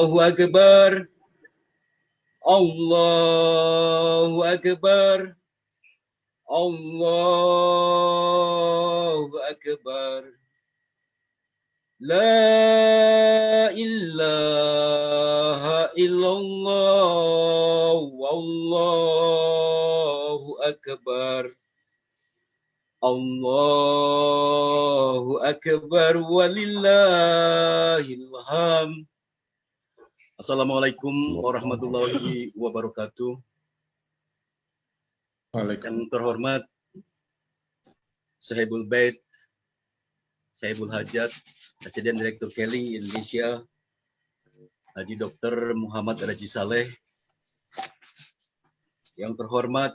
Allahu Akbar. Allahu Akbar. Allahu Akbar. La ilaha illallah. Wallahu Akbar. Allahu Akbar walillahil hamd. Assalamualaikum warahmatullahi wabarakatuh. Yang terhormat Sahibul Bait, Sahibul Hajat, Presiden Direktur Keling Indonesia, Haji Dr. Muhammad Raji Saleh. Yang terhormat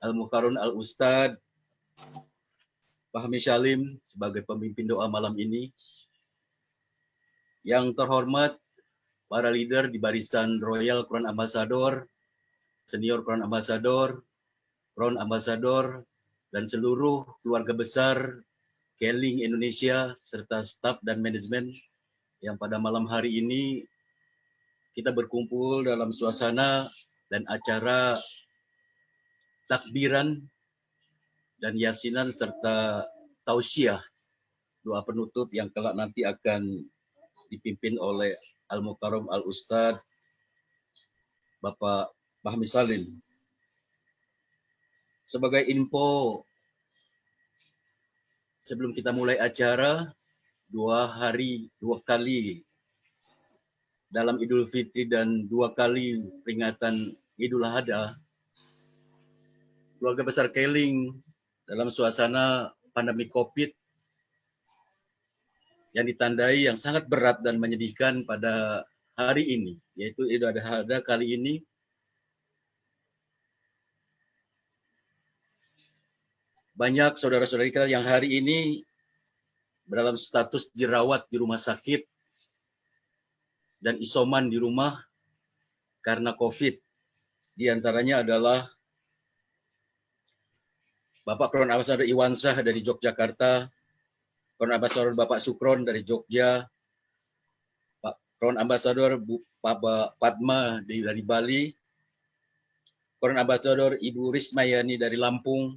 Al-Mukarram Al-Ustad Fahmi Salim sebagai pemimpin doa malam ini. Yang terhormat para leader di barisan Royal Crown Ambassador, Senior Crown Ambassador, Crown Ambassador, dan seluruh keluarga besar Keling Indonesia serta staf dan manajemen yang pada malam hari ini kita berkumpul dalam suasana dan acara takbiran dan yasinan serta tausiah doa penutup yang kelak nanti akan dipimpin oleh Al-Mukarram Al-Ustad Bapak Fahmi Salim. Sebagai info, sebelum kita mulai acara, 2 kali dalam Idul Fitri dan 2 kali peringatan Idul Adha, keluarga besar Keling dalam suasana pandemi COVID yang ditandai yang sangat berat dan menyedihkan pada hari ini, yaitu Idul Adha kali ini. Banyak saudara-saudari kita yang hari ini dalam status dirawat di rumah sakit dan isoman di rumah karena COVID. Di antaranya adalah Bapak Crown Ambassador Iwansah dari Yogyakarta, Crown Ambassador Bapak Sukron dari Jogja, Pak Crown Ambassador Bapak Padma dari Bali, Crown Ambassador Ibu Rismayani dari Lampung,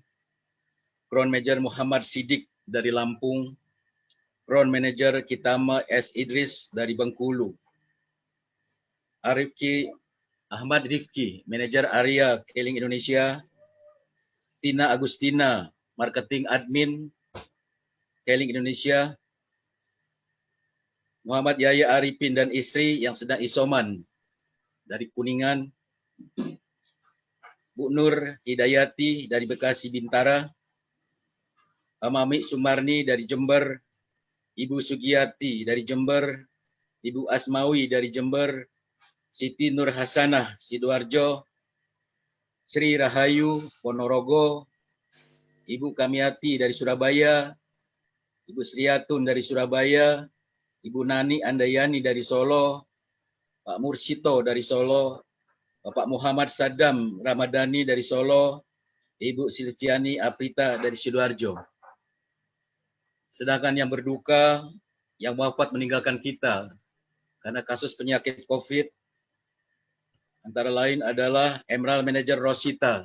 Crown Major Muhammad Siddiq dari Lampung, Crown Manager Kitama S. Idris dari Bengkulu, Ahmad Rifki, Manager Area Keling Indonesia, Tina Agustina, Marketing Admin Keling Indonesia, Muhammad Yaya Arifin dan istri yang sedang isoman dari Kuningan, Bu Nur Hidayati dari Bekasi Bintara, Mami Sumarni dari Jember, Ibu Sugiyarti dari Jember, Ibu Asmawi dari Jember, Siti Nur Hasanah Sidoarjo, Sri Rahayu Ponorogo, Ibu Kamiati dari Surabaya, Ibu Sriatun dari Surabaya, Ibu Nani Andayani dari Solo, Pak Mursito dari Solo, Bapak Muhammad Saddam Ramadhani dari Solo, Ibu Silviani Aprita dari Sidoarjo. Sedangkan yang berduka, yang wafat meninggalkan kita karena kasus penyakit COVID, antara lain adalah Emerald Manager Rosita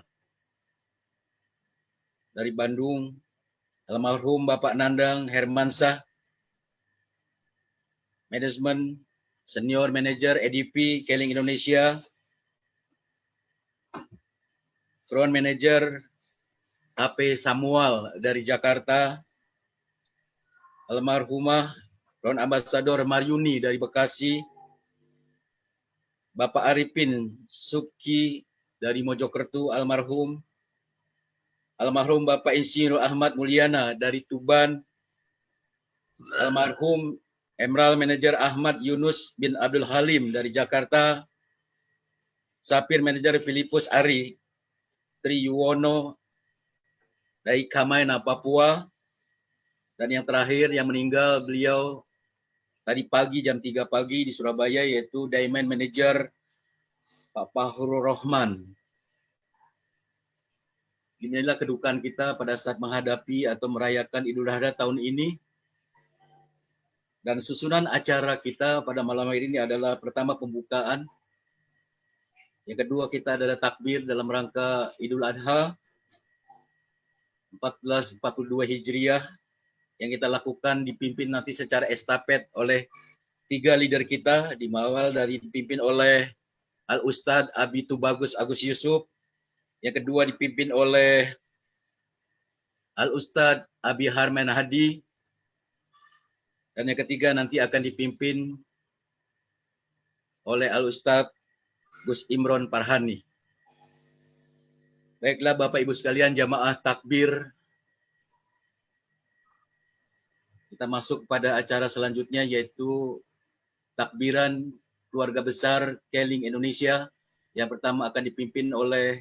dari Bandung, almarhum Bapak Nandang Hermansah, Manajemen Senior Manager EDP Keling Indonesia, Crown Manager HP Samuel dari Jakarta, almarhumah Crown Ambassador Maryuni dari Bekasi, Bapak Arifin Suki dari Mojokerto almarhum, almarhum Bapak Insinyur Ahmad Mulyana dari Tuban, almarhum Emerald Manager Ahmad Yunus bin Abdul Halim dari Jakarta, Sapir Manager Filipus Ari Triyuwono dari Kamaina, Papua, dan yang terakhir yang meninggal beliau tadi pagi jam 3 pagi di Surabaya, yaitu Diamond Manager Pak Fahrul Rohman. Inilah kedukaan kita pada saat menghadapi atau merayakan Idul Adha tahun ini. Dan susunan acara kita pada malam hari ini adalah pertama pembukaan, yang kedua kita adalah takbir dalam rangka Idul Adha 1442 Hijriah yang kita lakukan dipimpin nanti secara estafet oleh 3 leader kita, dimawal dari dipimpin oleh Al-Ustadz Abi Tubagus Agus Yusuf, yang kedua dipimpin oleh Al-Ustadz Abi Harman Hadi, dan yang ketiga nanti akan dipimpin oleh Al-Ustadz Gus Imron Farhani. Baiklah Bapak Ibu sekalian, jamaah takbir. Kita masuk pada acara selanjutnya yaitu takbiran keluarga besar Keling Indonesia. Yang pertama akan dipimpin oleh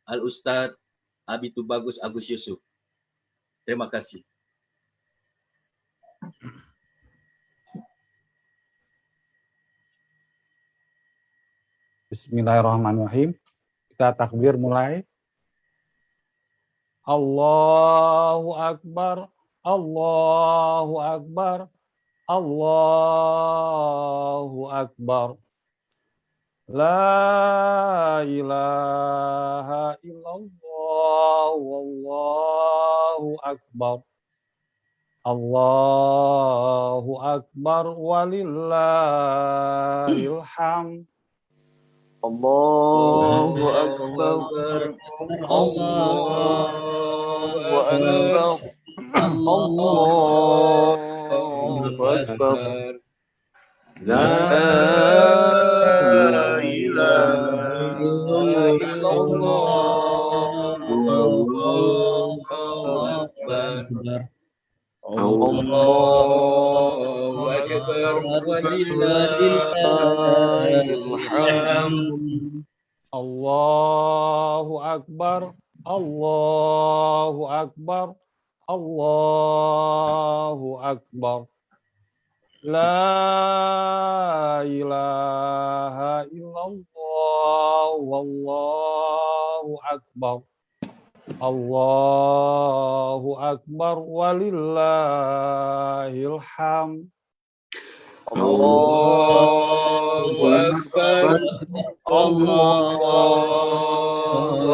Al-Ustadz Abi Tubagus Agus Yusuf. Terima kasih. Bismillahirrahmanirrahim. Kita takbir mulai. Allahu Akbar, Allahu Akbar, Allahu Akbar. La ilaha illallah, wallahu akbar. Allahu Akbar, walillahil hamd. Allahu Akbar, Allahu Akbar, Allahu Akbar. La ilaha illallah, Allahu Akbar. Allahu Akbar, walillahil hamd. Allahu Akbar, Allahu Akbar, Allahu Akbar. La ilaha illallah, wallahu akbar. Allahu Akbar, walillahil hamd. Allahu Akbar, Allahu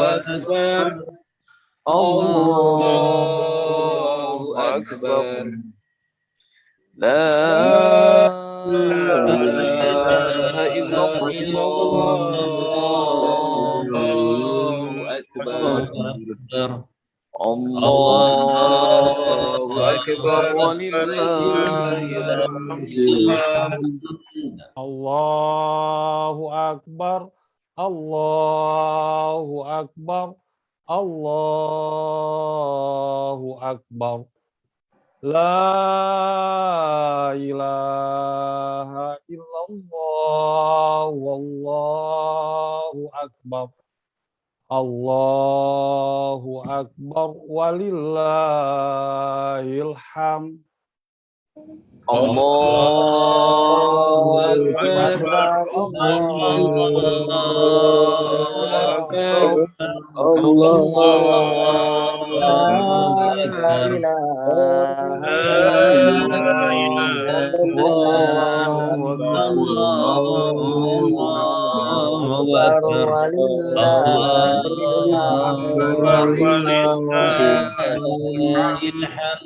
Akbar, Allahu Akbar. La ilaha illallah, Allahu Akbar. Allahu Akbar, walillahil hamd. Allahu Akbar, Allahu Akbar, Allahu Akbar. La ilaha illallah, wallahu akbar. Allahu Akbar, walillahil hamd. Allahu Akbar, Allahu Akbar,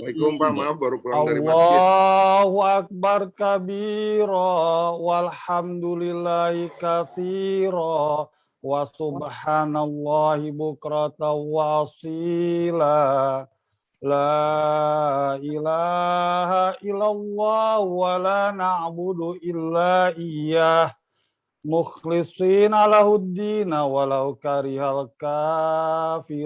Waalaikumsalam Pak, maaf baru pulang dari masjid. Allahu Akbar kabira walhamdulillahi katsira wa subhanallahi bukratan wa asila. La ilaha illallah wa la na'budu illa iyyah mukhlishina lahuddina walau karihal kafirun.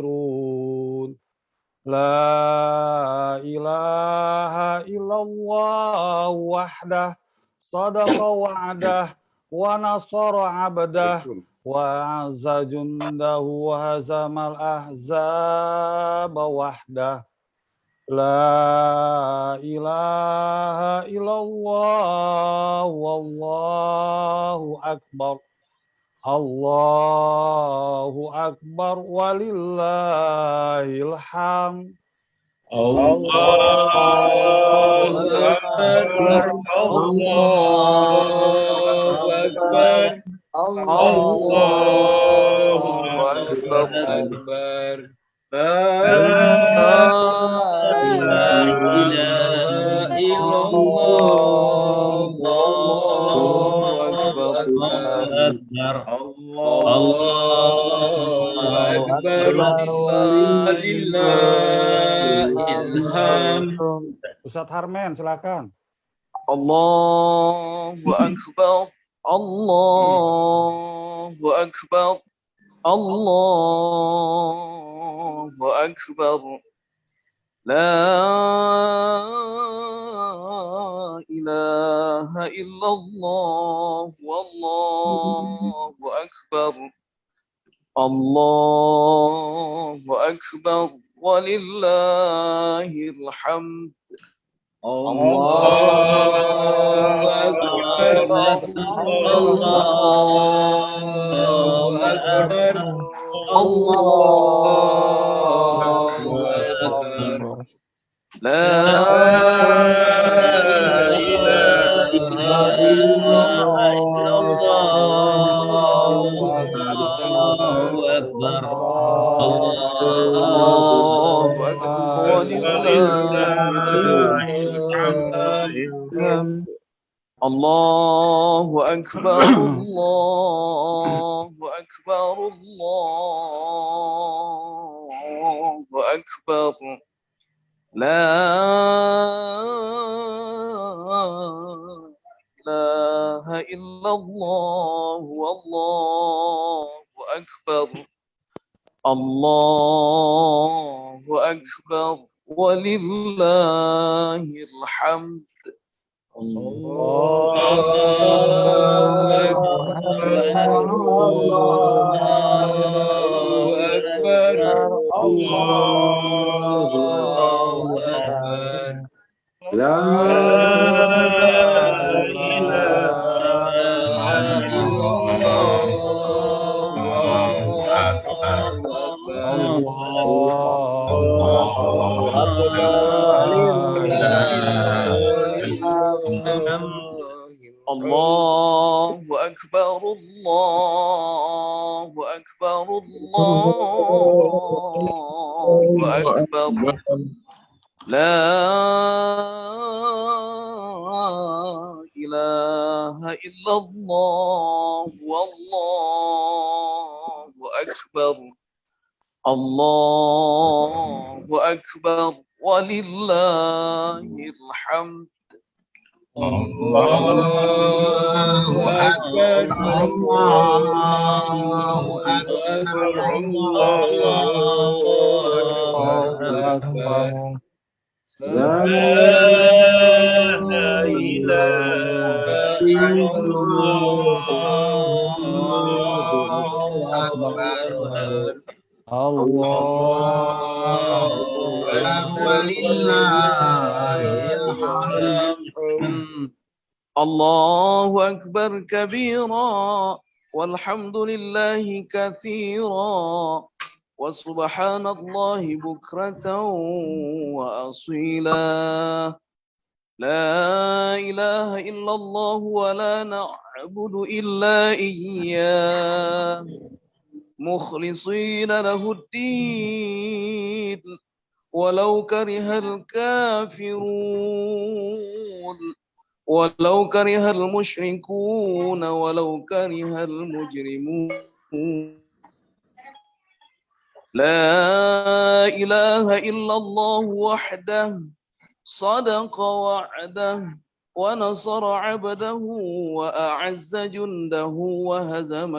La ilaha illallah wahdah sadaqa wa'dah wa nasara abdah wa azza jundahu wa hazamal ahzaba wahdah. La ilaha illallah wallahu akbar. Allahu Akbar walillahil hamd. Allahu Akbar, Allahu Akbar, Allahu Akbar. La ilaha illallah, Allahu Akbar, Allahu Akbar, walillahil hamd. Ustadz Harmen, silakan. Allahu Akbar, Allahu Akbar, Allahu Akbar. La ilaha illallah, wallahu akbar. Allahu akbar, walillahil hamd. Allahu akbar, Allahu akbar, Allahu akbar. La ilaha illallah, Allahu akbar, Allahu akbar, walillahil hamd. Allahu akbar, Allahu akbar, Allahu akbar. La ilaha illallah, wallahu akbar. Allahu akbar, walillahil hamd. Allahu akbar, Allahu akbar. La ilaha illallah, Allahu akbar, Allahu akbar, Allahu akbar. La ilaha illallah, wallahu akbar. Allahu akbar, walillahil hamd. Allahu akbar, Allahu akbar, Allahu akbar. La ilaha illallah, Allahu akbar. Allahu akbar, walillahil hamd. Allahu akbar kabira, walhamdulillahi katsira, wa subhanallahi bukratan wa asila. La ilaha illallah wa la na'budu illa iyyah, مخلصين له الدين ولو كره الكافرون ولو كره المشركون ولو كره المجرمون. لا إله إلا الله وحده صدق وعده ونصر عبده وأعز جنده وهزم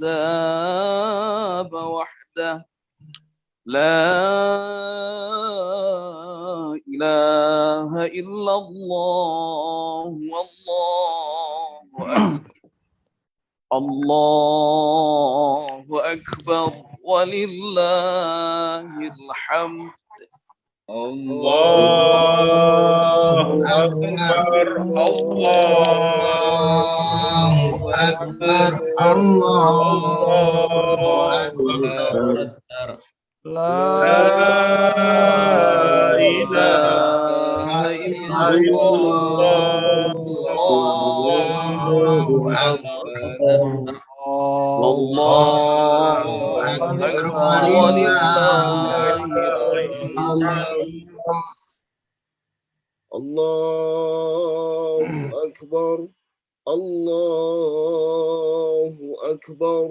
الأحزاب وحده. لا إله إلا الله، والله أكبر. الله أكبر ولله الحمد. الله أكبر الله أكبر الله أكبر. لا إله إلا الله الله أكبر الله أكبر ولله الحمد الله أكبر الله أكبر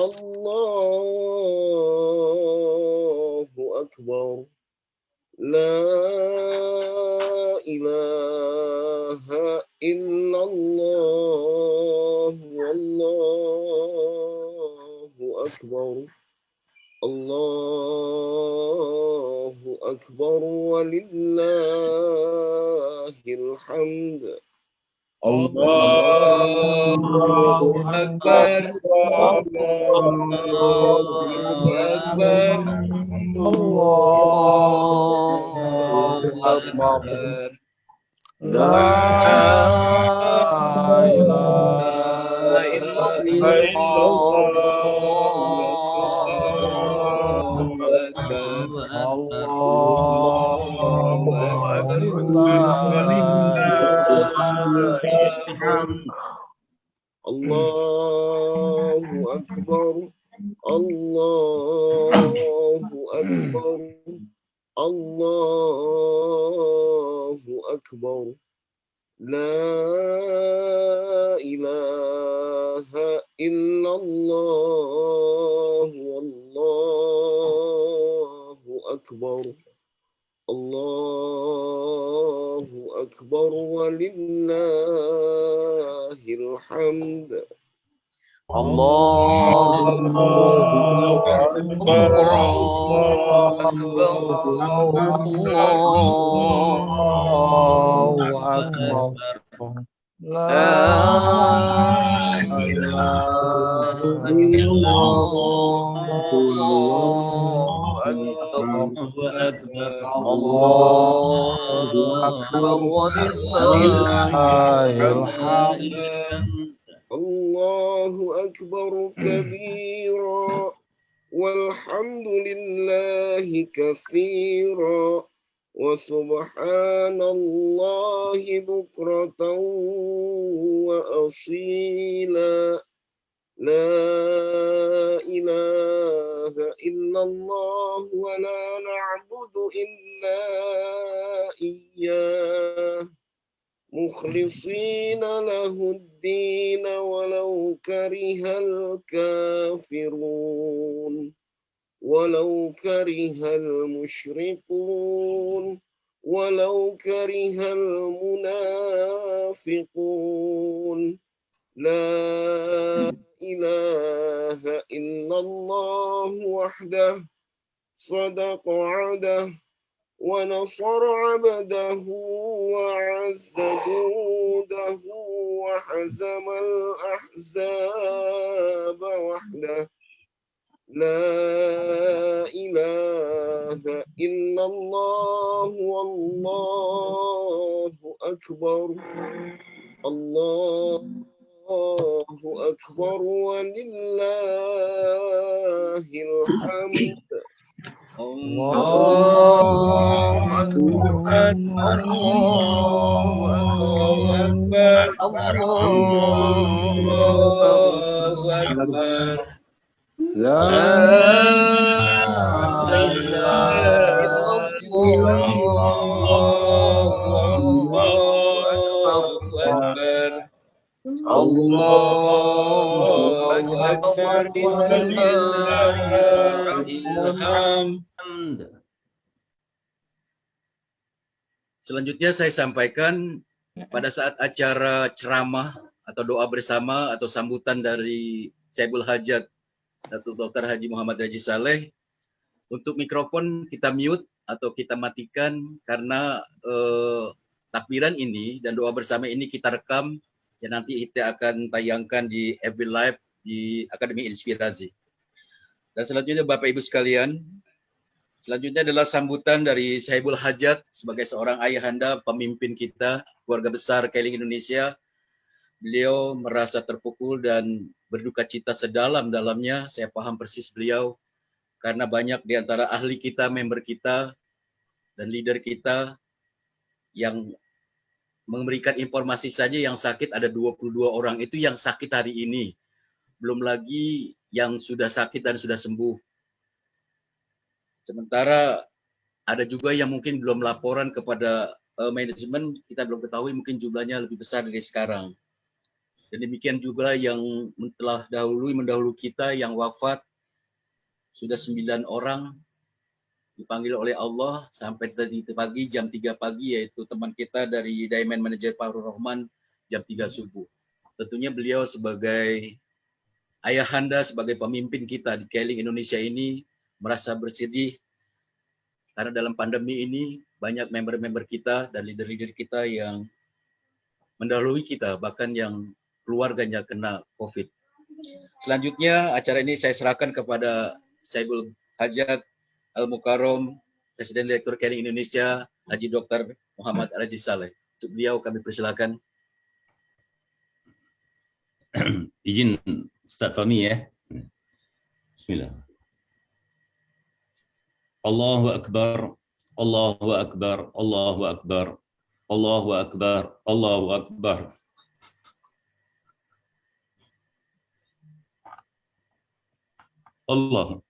الله أكبر لا إله إلا الله والله أكبر الله أكبر ولله الحمد الله أكبر الله أكبر الله أكبر لا إله إلا إلا الله أكبر الله الله أكبر الله أكبر الله أكبر لا إله إلا الله والله أكبر الله أكبر ولله الحمد الله أكبر أكبر الله أكبر لا لا إله إلا الله أكبر الله أكبر ولله الحمد الله أكبر كبيرا والحمد لله كثيرا وسبحان الله بكرة وأصيلا لا إله إلا الله ولا نعبد إلا إياه مخلصين له الدين ولو كره الكافرون ولو كره المشركون ولو كره المنافقون لا إله إلا الله وحده صدق عبده ونصر عبده وعز جوده وحزم الأحزاب وحده لا إله إلا الله والله أكبر الله أكبر ولله الحمد الله أكبر الله أكبر الله أكبر لا لا إله إلا الله أكبر أكبر الله أكبر ولله الحمد. Selanjutnya saya sampaikan pada saat acara ceramah atau doa bersama atau sambutan dari Syaibul Hajat Datuk Dr. Haji Muhammad Raji Saleh, untuk mikrofon kita mute atau kita matikan karena takbiran ini dan doa bersama ini kita rekam dan nanti kita akan tayangkan di FB Live di Akademi Inspirasi. Dan selanjutnya Bapak Ibu sekalian, selanjutnya adalah sambutan dari Syaibul Hajat sebagai seorang ayahanda, pemimpin kita, keluarga besar Keiling Indonesia. Beliau merasa terpukul dan berduka cita sedalam-dalamnya. Saya paham persis beliau karena banyak di antara ahli kita, member kita dan leader kita yang memberikan informasi saja yang sakit ada 22 orang. Itu yang sakit hari ini. Belum lagi yang sudah sakit dan sudah sembuh. Sementara ada juga yang mungkin belum laporan kepada manajemen, kita belum ketahui, mungkin jumlahnya lebih besar dari sekarang. Dan demikian juga yang telah mendahului kita yang wafat, sudah 9 orang dipanggil oleh Allah sampai tadi pagi jam 3 pagi, yaitu teman kita dari Diamond Manager Farul Rahman jam 3 subuh. Tentunya beliau sebagai ayahanda, sebagai pemimpin kita di Keling Indonesia ini merasa bersedih karena dalam pandemi ini banyak member-member kita dan leader-leader kita yang mendahului kita, bahkan yang keluarganya kena COVID. Selanjutnya acara ini saya serahkan kepada Saibul Hajat Al-Mukarram, Presiden Direktur Keling Indonesia, Haji Dr. Muhammad Raji Saleh. Untuk beliau kami persilakan. Izin Ustaz Fahmi ya. Bismillah. Allahu Akbar, Allahu Akbar, Allahu Akbar, Allahu Akbar, Allahu Akbar. Allah.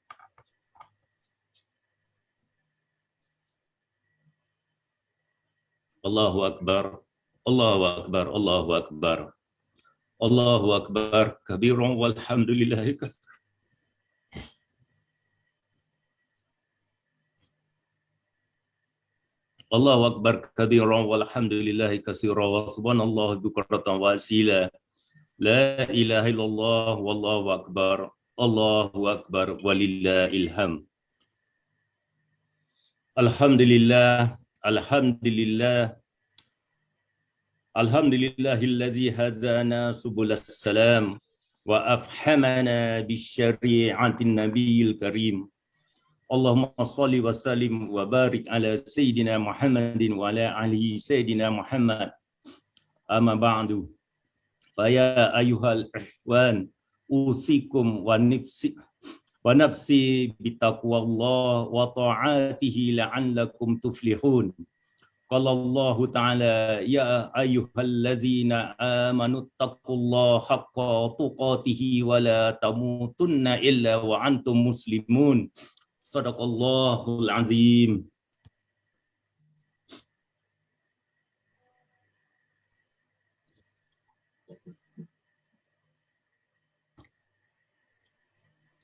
Allahu Akbar, Allahu Akbar, Allahu Akbar. Allahu Akbar, kabiran walhamdulillahi katsir. Allahu Akbar kabiran walhamdulillahi katsiran wa subhanallah bukratan wa asila. La ilaha illallah wallahu akbar. Allahu akbar walillahil hamd. Alhamdulillah, alhamdulillah. Alhamdulillahillazi hazana subulas salam wa afhamana bisyari'atin nabiyil karim. Allahumma salli wa sallim wa barik ala Sayyidina Muhammadin wa ala alihi Sayyidina Muhammad. Amma ba'du. Faya ayuhal ihwan usikum wa nafsi bitaqwallah wa ta'atihi la'allakum tuflihun. Qala Allah Ta'ala ya ayyuhallazina amanu taqullaha haqqa tuqatihi wa la tamutunna illa wa antum muslimun. Sadaqallahul azim.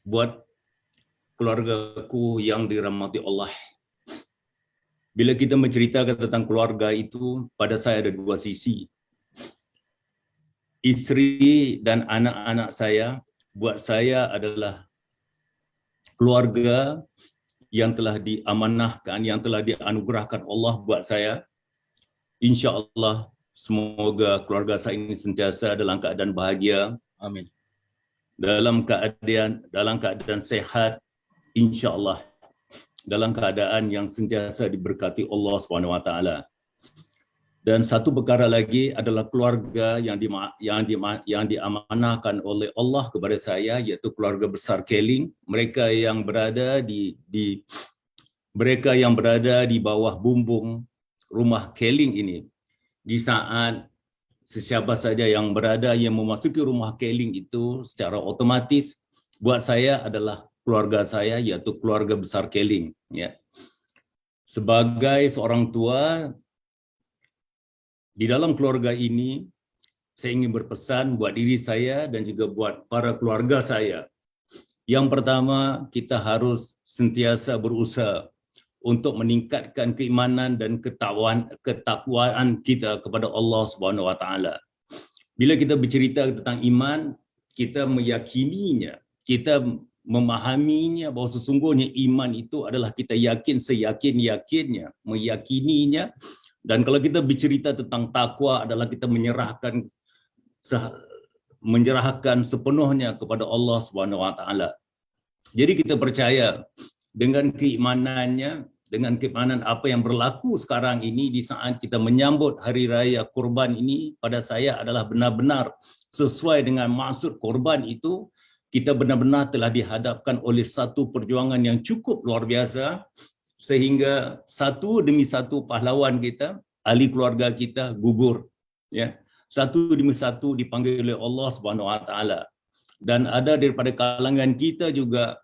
Buat keluargaku yang dirahmati Allah, bila kita menceritakan tentang keluarga itu, pada saya ada dua sisi. Istri dan anak-anak saya, buat saya adalah keluarga yang telah diamanahkan, yang telah dianugerahkan Allah buat saya. Insya Allah, semoga keluarga saya ini sentiasa dalam keadaan bahagia. Amin. Dalam keadaan sehat, insya Allah, dalam keadaan yang sentiasa diberkati Allah SWT. Dan satu perkara lagi adalah keluarga yang diamanahkan oleh Allah kepada saya, yaitu keluarga besar Keling. Mereka yang berada di bawah bumbung rumah Keling ini. Di saat sesiapa saja yang memasuki rumah Keling itu secara otomatis buat saya adalah keluarga saya, yaitu keluarga besar Keling. Ya. Sebagai seorang tua di dalam keluarga ini, saya ingin berpesan buat diri saya dan juga buat para keluarga saya. Yang pertama, kita harus sentiasa berusaha untuk meningkatkan keimanan dan ketakwaan kita kepada Allah Subhanahu wa taala. Bila kita bercerita tentang iman, kita meyakininya, kita memahaminya bahawa sesungguhnya iman itu adalah kita yakin seyakin-yakinnya, meyakininya. Dan kalau kita bercerita tentang takwa adalah kita menyerahkan sepenuhnya kepada Allah Subhanahu wa taala. Jadi kita percaya dengan keimanannya, dengan keimanan apa yang berlaku sekarang ini di saat kita menyambut hari raya Kurban ini, pada saya adalah benar-benar sesuai dengan maksud Kurban itu. Kita benar-benar telah dihadapkan oleh satu perjuangan yang cukup luar biasa, sehingga satu demi satu pahlawan kita, ahli keluarga kita gugur, ya. Satu demi satu dipanggil oleh Allah Subhanahu Wa Taala. Dan ada daripada kalangan kita juga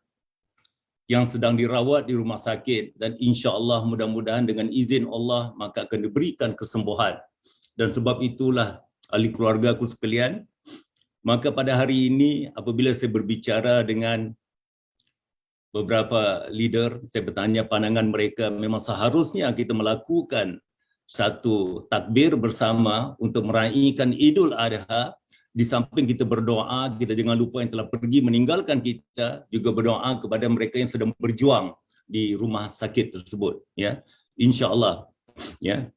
yang sedang dirawat di rumah sakit, dan insya-Allah mudah-mudahan dengan izin Allah maka akan diberikan kesembuhan. Dan sebab itulah ahli keluargaku sekalian, maka pada hari ini apabila saya berbicara dengan beberapa leader, saya bertanya pandangan mereka, memang seharusnya kita melakukan satu takbir bersama untuk meraihkan Idul Adha. Di samping kita berdoa, kita jangan lupa yang telah pergi meninggalkan kita, juga berdoa kepada mereka yang sedang berjuang di rumah sakit tersebut, ya. Insya-Allah, ya.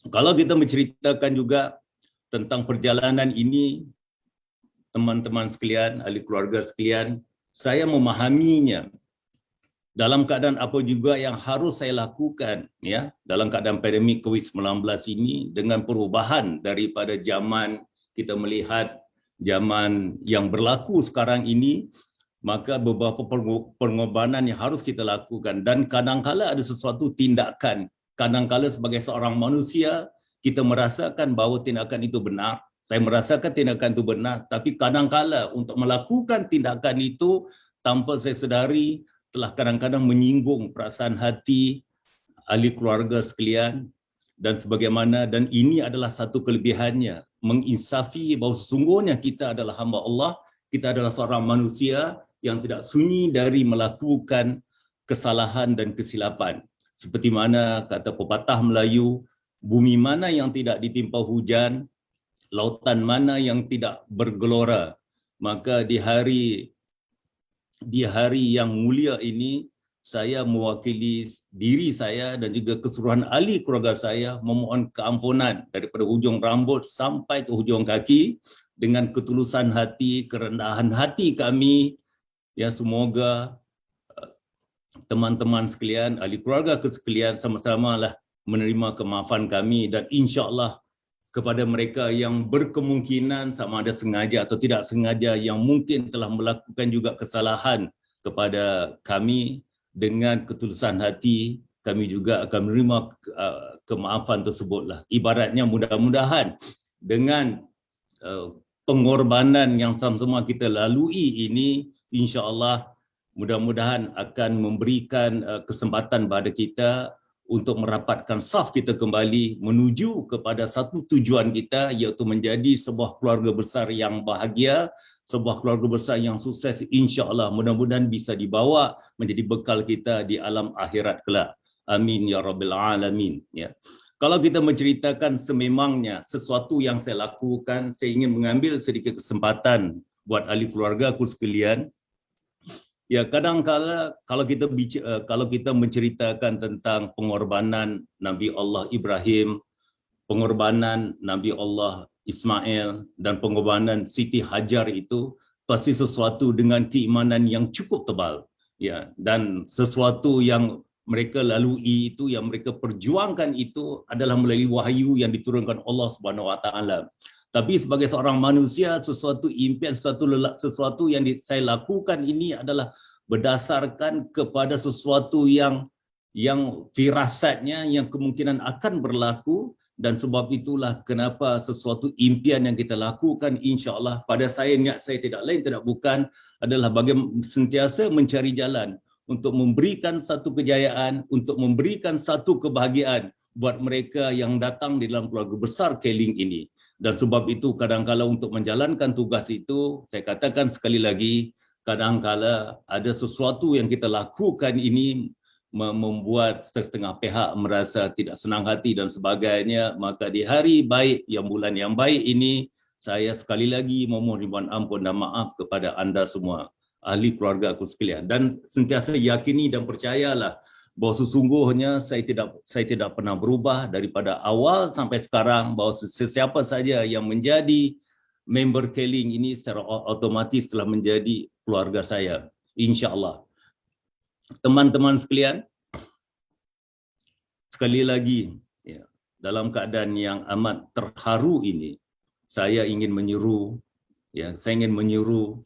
Kalau kita menceritakan juga tentang perjalanan ini, teman-teman sekalian, ahli keluarga sekalian, saya memahaminya dalam keadaan apa juga yang harus saya lakukan, ya, dalam keadaan pandemik COVID-19 ini, dengan perubahan daripada zaman kita melihat zaman yang berlaku sekarang ini, maka beberapa pengorbanan yang harus kita lakukan. Dan kadangkala ada sesuatu tindakan, kadangkala sebagai seorang manusia kita merasakan bahawa tindakan itu benar, saya merasakan tindakan itu benar, tapi kadangkala untuk melakukan tindakan itu tanpa saya sedari telah kadang-kadang menyinggung perasaan hati ahli keluarga sekalian, dan sebagaimana, dan ini adalah satu kelebihannya, menginsafi bahawa sesungguhnya kita adalah hamba Allah, kita adalah seorang manusia yang tidak sunyi dari melakukan kesalahan dan kesilapan. Seperti mana kata pepatah Melayu, bumi mana yang tidak ditimpa hujan, lautan mana yang tidak bergelora. Maka di hari yang mulia ini, saya mewakili diri saya dan juga keseluruhan ahli keluarga saya memohon keampunan daripada hujung rambut sampai ke hujung kaki, dengan ketulusan hati, kerendahan hati kami. Ya, semoga teman-teman sekalian, ahli keluarga sekalian sama-samalah menerima kemaafan kami, dan insya-Allah kepada mereka yang berkemungkinan sama ada sengaja atau tidak sengaja yang mungkin telah melakukan juga kesalahan kepada kami, dengan ketulusan hati kami juga akan menerima kemaafan tersebutlah. Ibaratnya mudah-mudahan dengan pengorbanan yang sama-sama kita lalui ini, insya-Allah mudah-mudahan akan memberikan kesempatan pada kita untuk merapatkan saf kita kembali menuju kepada satu tujuan kita, iaitu menjadi sebuah keluarga besar yang bahagia, sebuah keluarga besar yang sukses, insya-Allah mudah-mudahan bisa dibawa menjadi bekal kita di alam akhirat kelak. Amin ya rabbil alamin, ya. Kalau kita menceritakan sememangnya sesuatu yang saya lakukan, saya ingin mengambil sedikit kesempatan buat ahli keluarga aku sekalian. Ya, kadang-kala kalau kita menceritakan tentang pengorbanan Nabi Allah Ibrahim, pengorbanan Nabi Allah Ismail, dan pengorbanan Siti Hajar, itu pasti sesuatu dengan keimanan yang cukup tebal, ya, dan sesuatu yang mereka lalui itu, yang mereka perjuangkan itu adalah melalui wahyu yang diturunkan Allah Subhanahu Wa Taala. Tapi sebagai seorang manusia, sesuatu impian, sesuatu yang saya lakukan ini adalah berdasarkan kepada sesuatu yang firasatnya, yang kemungkinan akan berlaku, dan sebab itulah kenapa sesuatu impian yang kita lakukan, insya-Allah pada saya, niat saya tidak lain tidak bukan adalah bagaimana sentiasa mencari jalan untuk memberikan satu kejayaan, untuk memberikan satu kebahagiaan buat mereka yang datang di dalam keluarga besar Keling ini. Dan sebab itu kadang-kala untuk menjalankan tugas itu, saya katakan sekali lagi, kadang-kala ada sesuatu yang kita lakukan ini membuat setengah pihak merasa tidak senang hati dan sebagainya. Maka di hari baik, yang bulan yang baik ini, saya sekali lagi memohon ribuan ampun dan maaf kepada anda semua, ahli keluarga aku sekalian, dan sentiasa yakini dan percayalah bahawa sesungguhnya saya tidak pernah berubah daripada awal sampai sekarang, bahawa sesiapa saja yang menjadi member Keling ini secara otomatis telah menjadi keluarga saya, insya-Allah. Teman-teman sekalian, sekali lagi, ya, dalam keadaan yang amat terharu ini, saya ingin menyeru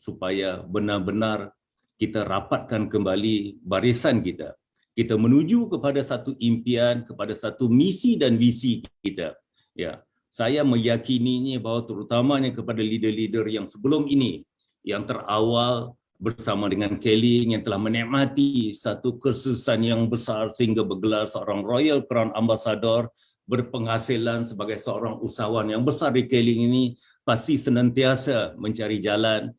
supaya benar-benar kita rapatkan kembali barisan kita. kita menuju kepada satu impian, kepada satu misi dan visi kita. Ya, saya meyakininya bahawa terutamanya kepada leader-leader yang sebelum ini, yang terawal bersama dengan Kelly yang telah menikmati satu kesuksesan yang besar sehingga bergelar seorang Royal Crown Ambassador, berpenghasilan sebagai seorang usahawan yang besar di Kelly ini, pasti senantiasa mencari jalan,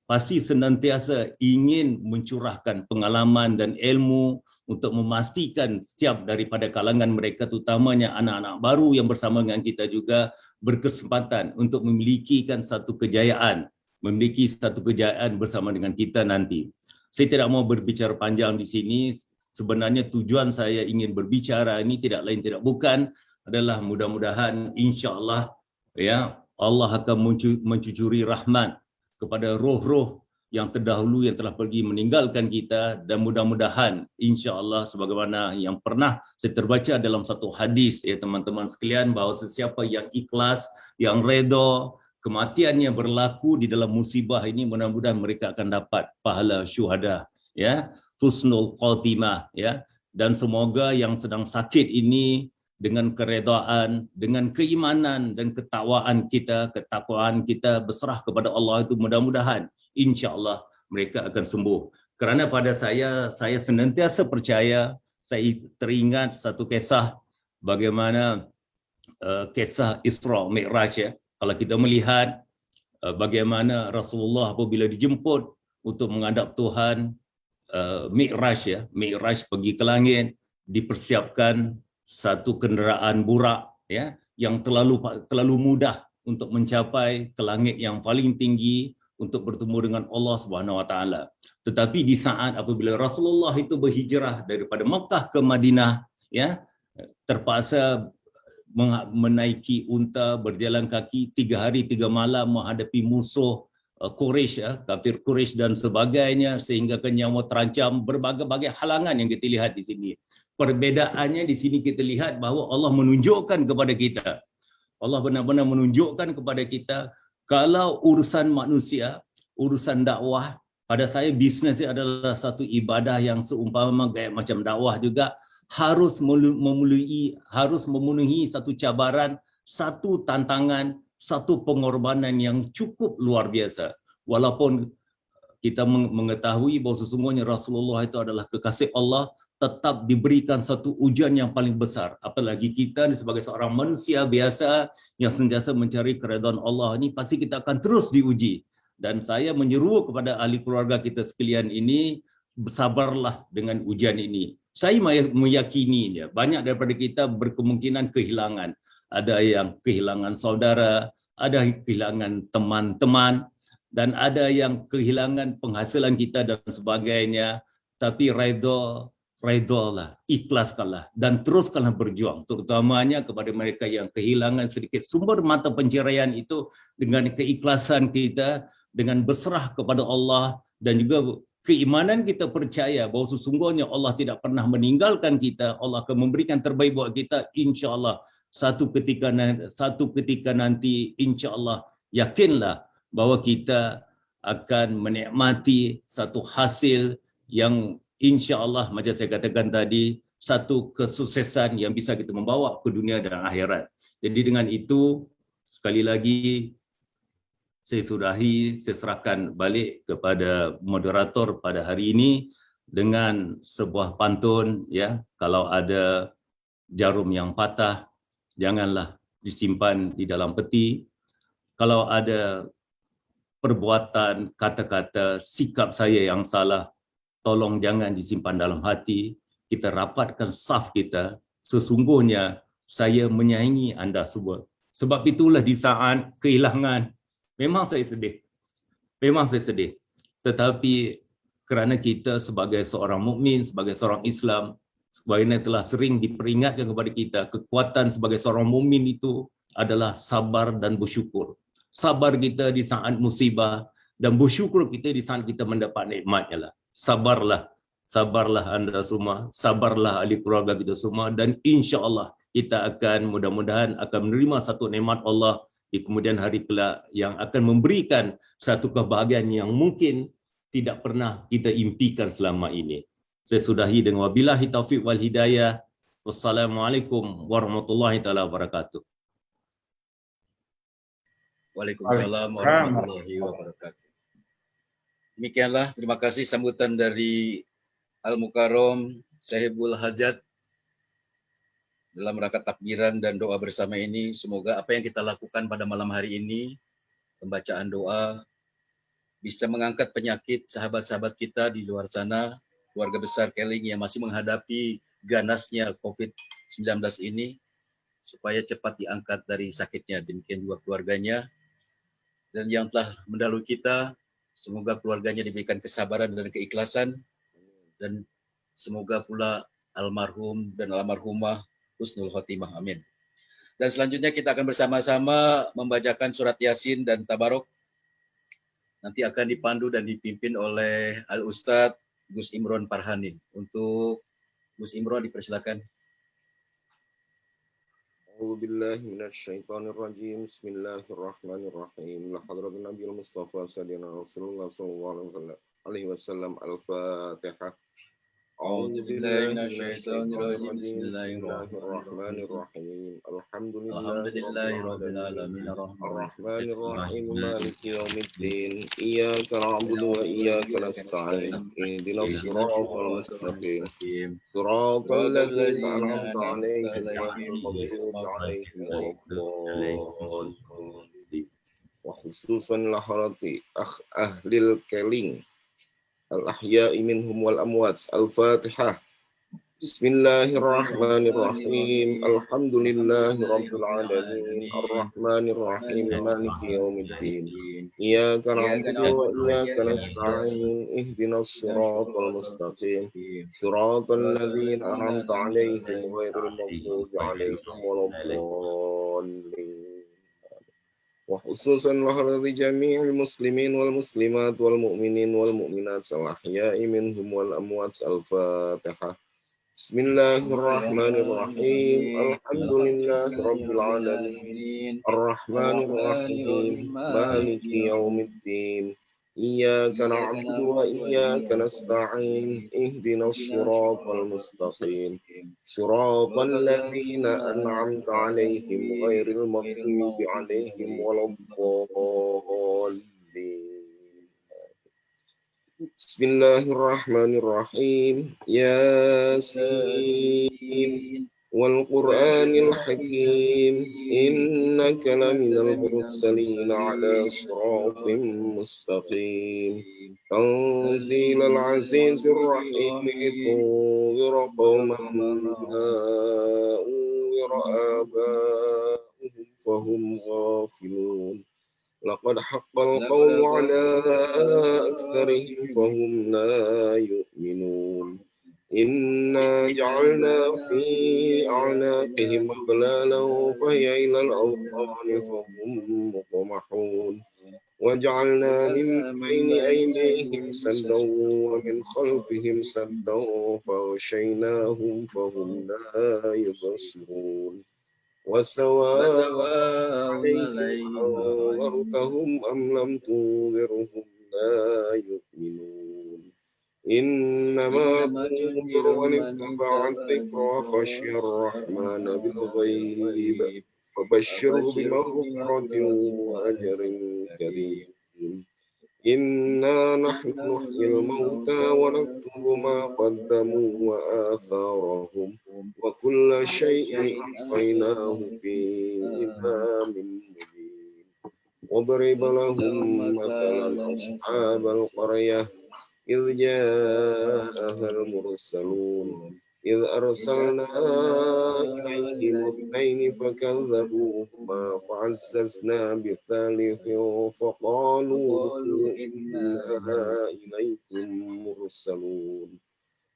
pasti senantiasa ingin mencurahkan pengalaman dan ilmu untuk memastikan setiap daripada kalangan mereka, terutamanya anak-anak baru yang bersama dengan kita juga berkesempatan untuk memilikikan satu kejayaan, bersama dengan kita nanti. Saya tidak mau berbicara panjang di sini. Sebenarnya tujuan saya ingin berbicara ini tidak lain tidak bukan adalah mudah-mudahan insya-Allah ya Allah akan mencucuri rahmat kepada roh-roh yang terdahulu yang telah pergi meninggalkan kita, dan mudah-mudahan insya-Allah sebagaimana yang pernah saya terbaca dalam satu hadis ya teman-teman sekalian, bahawa sesiapa yang ikhlas, yang redha, kematiannya berlaku di dalam musibah ini, mudah-mudahan mereka akan dapat pahala syuhada ya, husnul khatimah ya, dan semoga yang sedang sakit ini dengan keredaan, dengan keimanan dan ketakwaan kita berserah kepada Allah itu, mudah-mudahan insya-Allah mereka akan sembuh. Kerana pada saya senantiasa percaya, saya teringat satu kisah bagaimana kisah Isra Mi'raj ya. Kalau kita melihat bagaimana Rasulullah apabila dijemput untuk menghadap Tuhan, Mi'raj ya, Mi'raj pergi ke langit, dipersiapkan satu kenderaan burak ya yang terlalu mudah untuk mencapai ke langit yang paling tinggi untuk bertemu dengan Allah Subhanahu Wa Taala. Tetapi di saat apabila Rasulullah itu berhijrah daripada Mekah ke Madinah ya, terpaksa menaiki unta, berjalan kaki 3 hari 3 malam menghadapi musuh Quraisy ya, kafir Quraisy dan sebagainya, sehingga nyawa terancam, berbagai-bagai halangan yang kita lihat di sini. Perbedaannya di sini kita lihat bahawa Allah menunjukkan kepada kita, Allah benar-benar menunjukkan kepada kita, kalau urusan manusia, urusan dakwah, pada saya bisnes adalah satu ibadah yang seumpama kayak macam dakwah juga, harus memenuhi satu cabaran, satu tantangan, satu pengorbanan yang cukup luar biasa. Walaupun kita mengetahui bahawa sesungguhnya Rasulullah itu adalah kekasih Allah, tetap diberikan satu ujian yang paling besar. Apalagi kita sebagai seorang manusia biasa yang sentiasa mencari keredaan Allah ini, pasti kita akan terus diuji. Dan saya menyeru kepada ahli keluarga kita sekalian ini, bersabarlah dengan ujian ini. Saya meyakini banyak daripada kita berkemungkinan kehilangan. Ada yang kehilangan saudara, ada kehilangan teman-teman, dan ada yang kehilangan penghasilan kita dan sebagainya. Tapi redhalah, ikhlaskanlah dan teruskanlah berjuang, terutamanya kepada mereka yang kehilangan sedikit sumber mata pencaharian itu, dengan keikhlasan kita, dengan berserah kepada Allah, dan juga keimanan kita percaya bahawa sesungguhnya Allah tidak pernah meninggalkan kita. Allah akan memberikan terbaik buat kita insya-Allah. Satu ketika nanti insya-Allah, yakinlah bahawa kita akan menikmati satu hasil yang insya-Allah macam saya katakan tadi, satu kesuksesan yang bisa kita membawa ke dunia dan akhirat. Jadi dengan itu, sekali lagi saya sudahi, saya serahkan balik kepada moderator pada hari ini dengan sebuah pantun ya, kalau ada jarum yang patah, janganlah disimpan di dalam peti. Kalau ada perbuatan, kata-kata, sikap saya yang salah, tolong jangan disimpan dalam hati. Kita rapatkan saf kita. Sesungguhnya saya menyayangi anda semua. Sebab itulah di saat kehilangan, memang saya sedih. Tetapi kerana kita sebagai seorang mukmin, sebagai seorang Islam, sebagaimana telah sering diperingatkan kepada kita, kekuatan sebagai seorang mukmin itu adalah sabar dan bersyukur. Sabar kita di saat musibah dan bersyukur kita di saat kita mendapat nikmatnya lah. Sabarlah anda semua, sabarlah ahli keluarga kita semua, dan insya-Allah kita akan mudah-mudahan akan menerima satu nikmat Allah di kemudian hari kelak yang akan memberikan satu kebahagiaan yang mungkin tidak pernah kita impikan selama ini. Saya sudahi dengan wabillahi taufiq wal hidayah. Wassalamualaikum warahmatullahi taala wabarakatuh. Waalaikumsalam warahmatullahi wabarakatuh. Demikianlah, terima kasih sambutan dari Al-Mukarram Sahibul Hajat dalam rangka takbiran dan doa bersama ini. Semoga apa yang kita lakukan pada malam hari ini, pembacaan doa, bisa mengangkat penyakit sahabat-sahabat kita di luar sana, keluarga besar Keling yang masih menghadapi ganasnya COVID-19 ini, supaya cepat diangkat dari sakitnya. Demikian juga keluarganya. Dan yang telah mendahului kita, semoga keluarganya diberikan kesabaran dan keikhlasan. Dan semoga pula almarhum dan almarhumah husnul khotimah. Amin. Dan selanjutnya kita akan bersama-sama membacakan surat Yasin dan Tabarok. Nanti akan dipandu dan dipimpin oleh Al-Ustadz Gus Imron Farhani. Untuk Gus Imron dipersilakan. أعوذ بالله من الشيطان الرجيم بسم الله الرحمن الرحيم لحضرة النبي المصطفى سيدنا رسول الله صلى الله عليه وسلم الفاتحة أعوذ بالله من الشيطان الرجيم بسم الله الرحمن الرحيم الحمد لله رب العالمين الرحمن الرحيم مالك يوم الدين إياك نعبد وإياك نستعين اهدنا الصراط المستقيم صراط الذين أنعمت عليهم غير المغضوب عليهم ولا الضالين وخصوصا لحضرة أهل الكلين الأحياء منهم والأموات الفاتحة بسم الله الرحمن الرحيم الحمد لله رب العالمين الرحمن الرحيم مالك يوم الدين إياك نعبد وإياك نستعين اهدنا الصراط المستقيم صراط الذين أنعمت عليهم غير المغضوب عليهم ولا الضالين وخصوصا لحضرة جميع المسلمين والمسلمات والمؤمنين والمؤمنات الأحياء منهم والأموات الفاتحة بسم الله الرحمن الرحيم الحمد لله رب العالمين الرحمن الرحيم مالك يوم الدين إياك نعبد وإياك نستعين اهدنا الصراط المستقيم صراط الذين أنعمت عليهم غير المغضوب عليهم ولا الضالين بسم الله الرحمن الرحيم ياسين والقرآن الحكيم إنك لمن المرسلين على صراط مستقيم تنزيل العزيز الرحيم لتنذر قوما ما أنذر آباؤهم فهم غافلون لقد حق القول على أكثرهم فهم لا يؤمنون إنا جعلنا في أعناقهم أغلالا فهي إلى الأوطان فهم مطمحون وجعلنا من بين أيديهم سدا ومن خلفهم سدا فغشيناهم فهم لا يبصرون وسواء عليهم أنذرتهم أم لم تنذرهم لا يؤمنون إنما تنذر من اتبع الذكر وخشي الرحمن بالغيب فبشره بمغفرة وأجر كريم إنا نحن نحيي الموتى ونكتب ما قدموا وآثارهم وكل شيء أحصيناه في إمام مبين واضرب لهم مثلا أصحاب القرية إذ جاءها المرسلون إذ أرسلنا إليهم اثنين فكذبوهما فعززنا بثالث فقالوا إنا إليكم مرسلون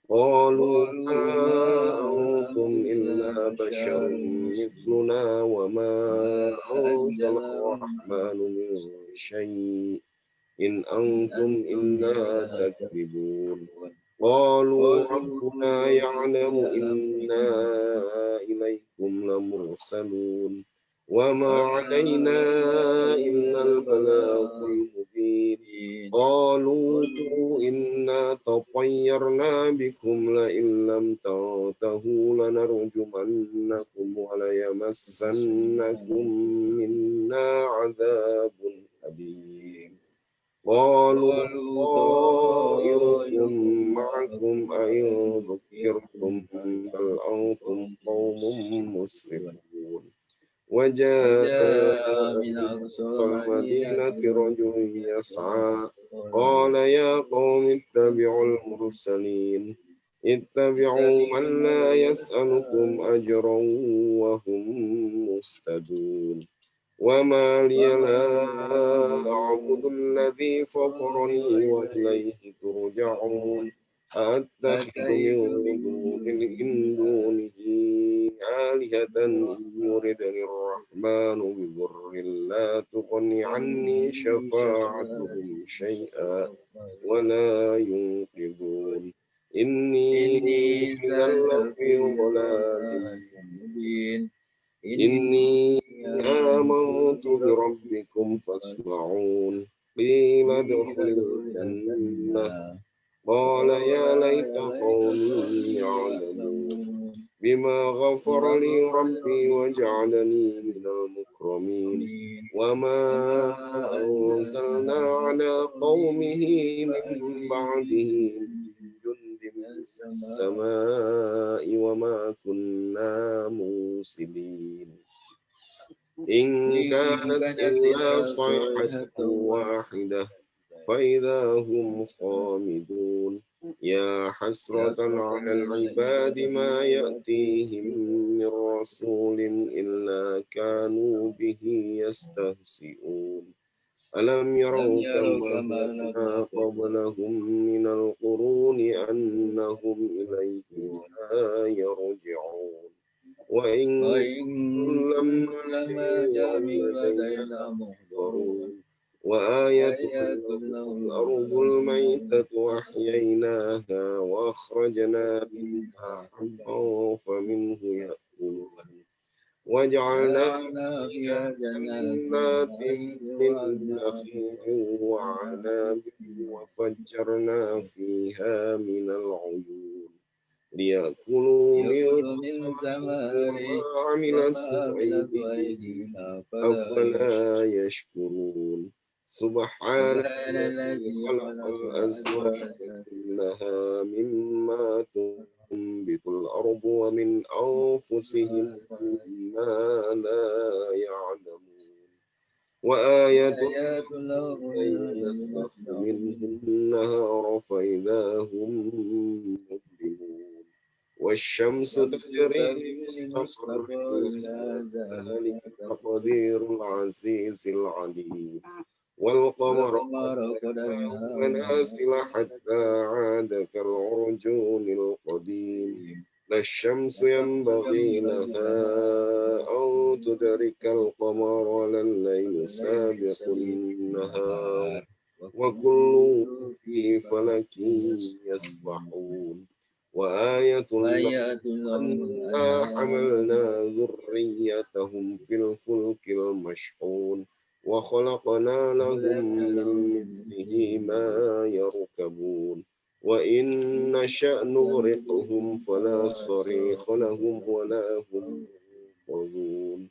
قالوا ما أنتم إلا بشر مثلنا وما أنزل الرحمن من شيء إن أنتم إلا تكذبون قالوا ربنا يعلم إنا إليكم لمرسلون وما علينا إلا البلاغ المبين قالوا إنا تطيرنا بكم يمسنكم منا عذاب أليم قالوا طائركم معكم أئن ذكرتم بل أنتم قوم مسرفون وجاء من أقصى المدينة رجل يسعى قال يا قوم اتبعوا المرسلين اتبعوا من لا يسألكم أجرا وهم مهتدون وما لي لا أعبد الذي فطرني وإليه ترجعون أتخذ من دونه آلهة إن يردني الرحمن بضر لا تغن عني شفاعتهم شيئا ولا ينقذون إني إذا لفي ضلال مبين إني آمنت بربكم فاسمعون قيل ادخلوا الجنة قال يا ليت قومي يعلمون بما غفر لي ربي وجعلني من المكرمين وما أنزلنا على قومه من بعده من جند من السماء وما كنا مرسلين إن كانت إلا صيحة واحدة فإذا هم خامدون يا حسرة على العباد ما يأتيهم من رسول إلا كانوا به يستهزئون ألم يروا كما أهلكنا قبلهم من القرون أنهم إليه لا يرجعون وإن لما جميع لدينا محضرون وآية لهم الأرض الميتة أحييناها وأخرجنا منها حبا فمنه يأكلون وجعلنا فيها جنات من نخيل وعناب وفجرنا فيها من العيون ليأكلوا من ثمره وعملت أيديهم أفلا يشكرون سبحان الذي خلق الأزواج كلها مما تنبت الأرض ومن أنفسهم مما لا يعلمون وآية لهم أن يستخف منه النهار فإذا هم مظلمون والشمس تجري لمستقر لها ذلك تقدير العزيز العليم والقمر قدرناه منازل حتى عاد كالعرجون القديم لا الشمس ينبغي لها أن تدرك القمر ولا الليل سابق النهار وكل في فلك يسبحون وآية لهم أنا حملنا ذريتهم في الفلك المشحون وخلقنا لهم من مثله ما يركبون وإن نشأ نغرقهم فلا صريخ لهم ولا هم ينقذون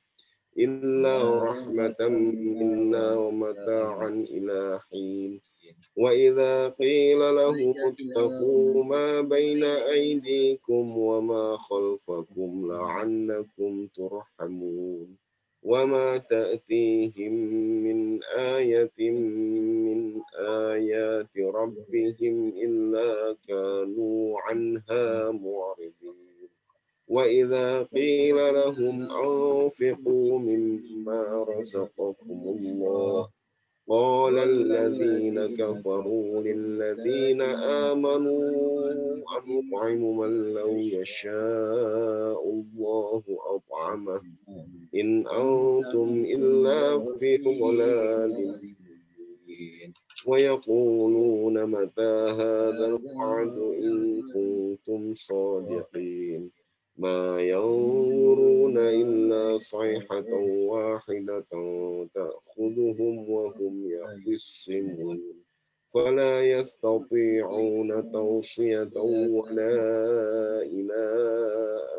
إلا رحمة منا ومتاعا إلى حين وإذا قيل لهم اتقوا ما بين أيديكم وما خلفكم لعلكم ترحمون وما تأتيهم من آية من آيات ربهم إلا كانوا عنها معرضين وإذا قيل لهم أنفقوا مما رزقكم الله قال الذين كفروا للذين آمنوا أنطعم من لو يشاء الله أطعمه إن أنتم إلا في ضلال مبين ويقولون متى هذا الوعد إن كنتم صادقين ما ينظرون إلا صيحة واحدة تأخذهم وهم يخصمون فلا يستطيعون توصية ولا إلى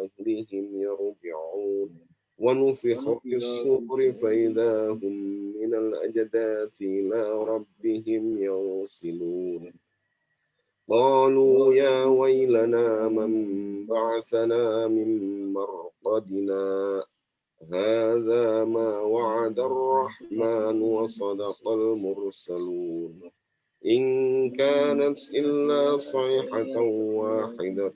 أهلهم يرجعون ونفخ في الصور فإذا هم من الأجداث إلى ربهم ينسلون قالوا يا ويلنا من بعثنا من مرقدنا هذا ما وعد الرحمن وصدق المرسلون إن كانت إلا صيحة واحدة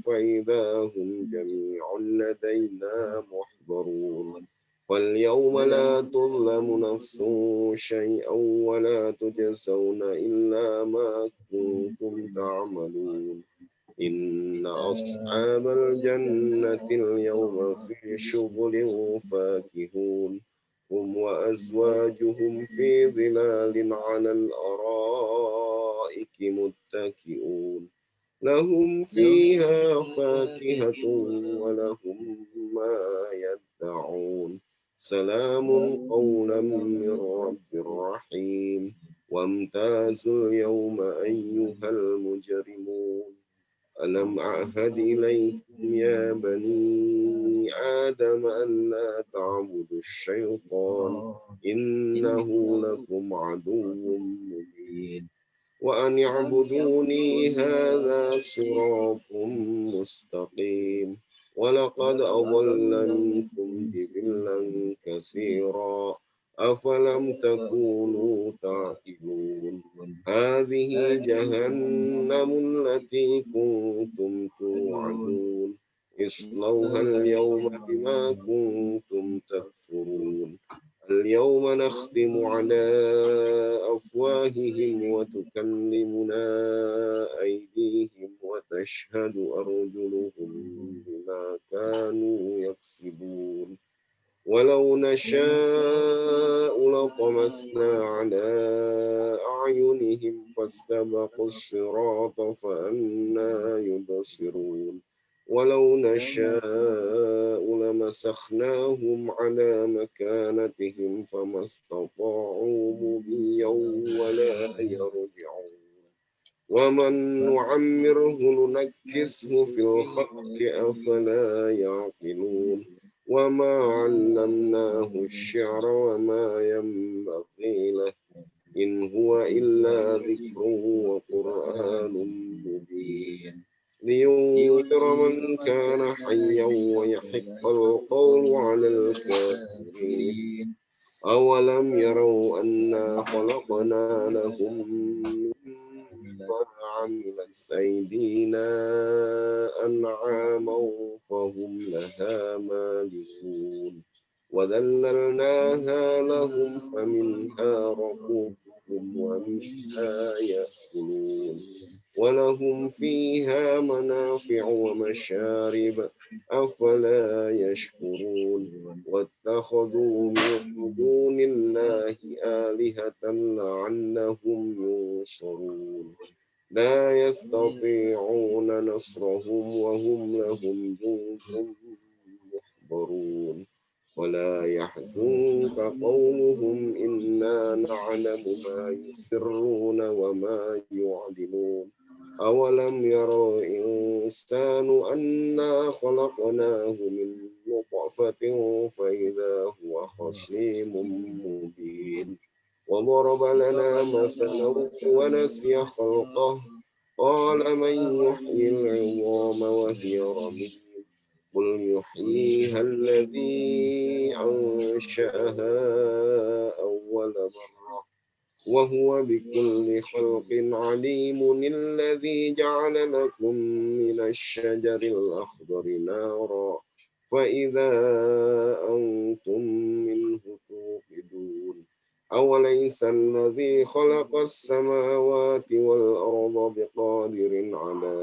فإذا هم جميع لدينا محضرون فاليوم لا تظلم نفس شيئا ولا تجزون إلا ما كنتم تعملون إن أصحاب الجنة اليوم في شغل فاكهون هم وأزواجهم في ظلال على الأرائك متكئون لهم فيها فاكهة ولهم ما يدعون سلام قولا من رب رحيم وامتازوا اليوم أيها المجرمون ألم أعهد إليكم يا بني آدم أن لا تعبدوا الشيطان إنه لكم عدو مبين وأن اعبدوني هذا صراط مستقيم ولقد أضل منكم جبلا كثيرا أفلم تكونوا تعقلون هذه جهنم التي كنتم توعدون اصلوها اليوم بما كنتم تكفرون اليوم نختم على أفواههم وتكلمنا أيديهم وتشهد أرجلهم بما كانوا يكسبون ولو نشاء لطمسنا على أعينهم فاستبقوا الصراط فأنى يبصرون ولو نشاء لمسخناهم على مكانتهم فما استطاعوا مضيا ولا يرجعون ومن نعمره ننكسه في الخلق أفلا يعقلون وما علمناه الشعر وما ينبغي له إن هو إلا ذكر وقرآن مبين لينذر من كان حيا ويحق القول على الكافرين أولم يروا أنا خلقنا لهم مما عملت أيدينا أنعاما فهم لها مالكون وذللناها لهم فمنها ركوبهم ومنها يأكلون ولهم فيها منافع ومشارب أفلا يشكرون واتخذوا من دون الله آلهة لعلهم ينصرون لا يستطيعون نصرهم وهم لهم جند محضرون ولا يحزنك قولهم إنا نعلم ما يسرون وما يعلنون أولم يرى الإنسان أنا خلقناه من نطفة فإذا هو خصيم مبين وضرب لنا مثلا ونسي خلقه قال من يحيي العظام وهي رميم قل يحييها الذي أنشأها أول مرة وهو بكل خلق عليم الذي جعل لكم من الشجر الأخضر نارا فإذا أنتم منه توقدون أوليس الذي خلق السماوات والأرض بقادر على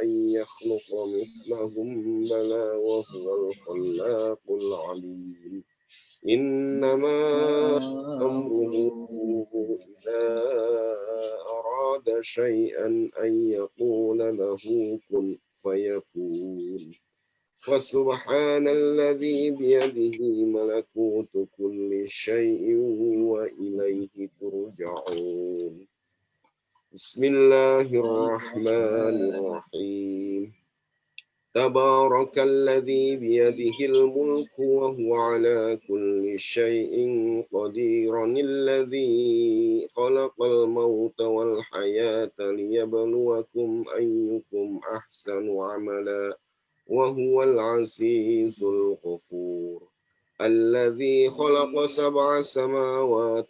أن يخلق مثلهم بلى وهو الخلاق العليم إنما أمره إذا أراد شيئا أن يقول له كن فيكون فسبحان الذي بيده ملكوت كل شيء وإليه ترجعون بسم الله الرحمن الرحيم تبارك الذي بيده الملك وهو على كل شيء قدير الذي خلق الموت والحياة ليبلوكم أيكم أحسن عملا وهو العزيز الغفور الذي خلق 7 سماوات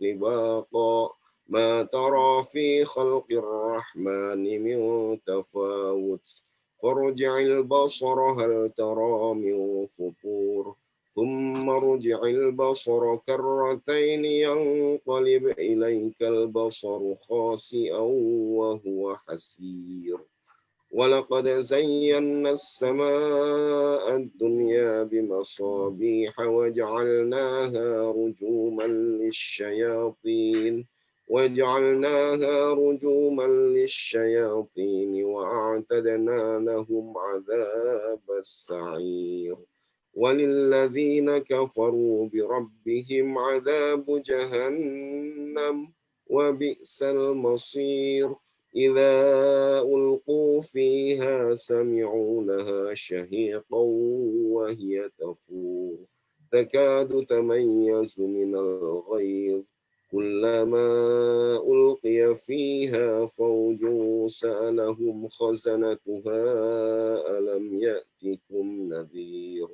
طباقا ما ترى في خلق الرحمن من تفاوت فارجع البصر هل ترى من فطور ثم ارجع البصر كرتين ينقلب إليك البصر خاسئا وهو حسير ولقد زينا السماء الدنيا بمصابيح وجعلناها رجوما للشياطين وأعتدنا لهم عذاب السعير وللذين كفروا بربهم عذاب جهنم وبئس المصير إذا ألقوا فيها سمعوا لها شهيقا وهي تفور تكاد تميز من الغيظ كلما ألقي فيها فوج سألهم خزنتها ألم يأتكم نذير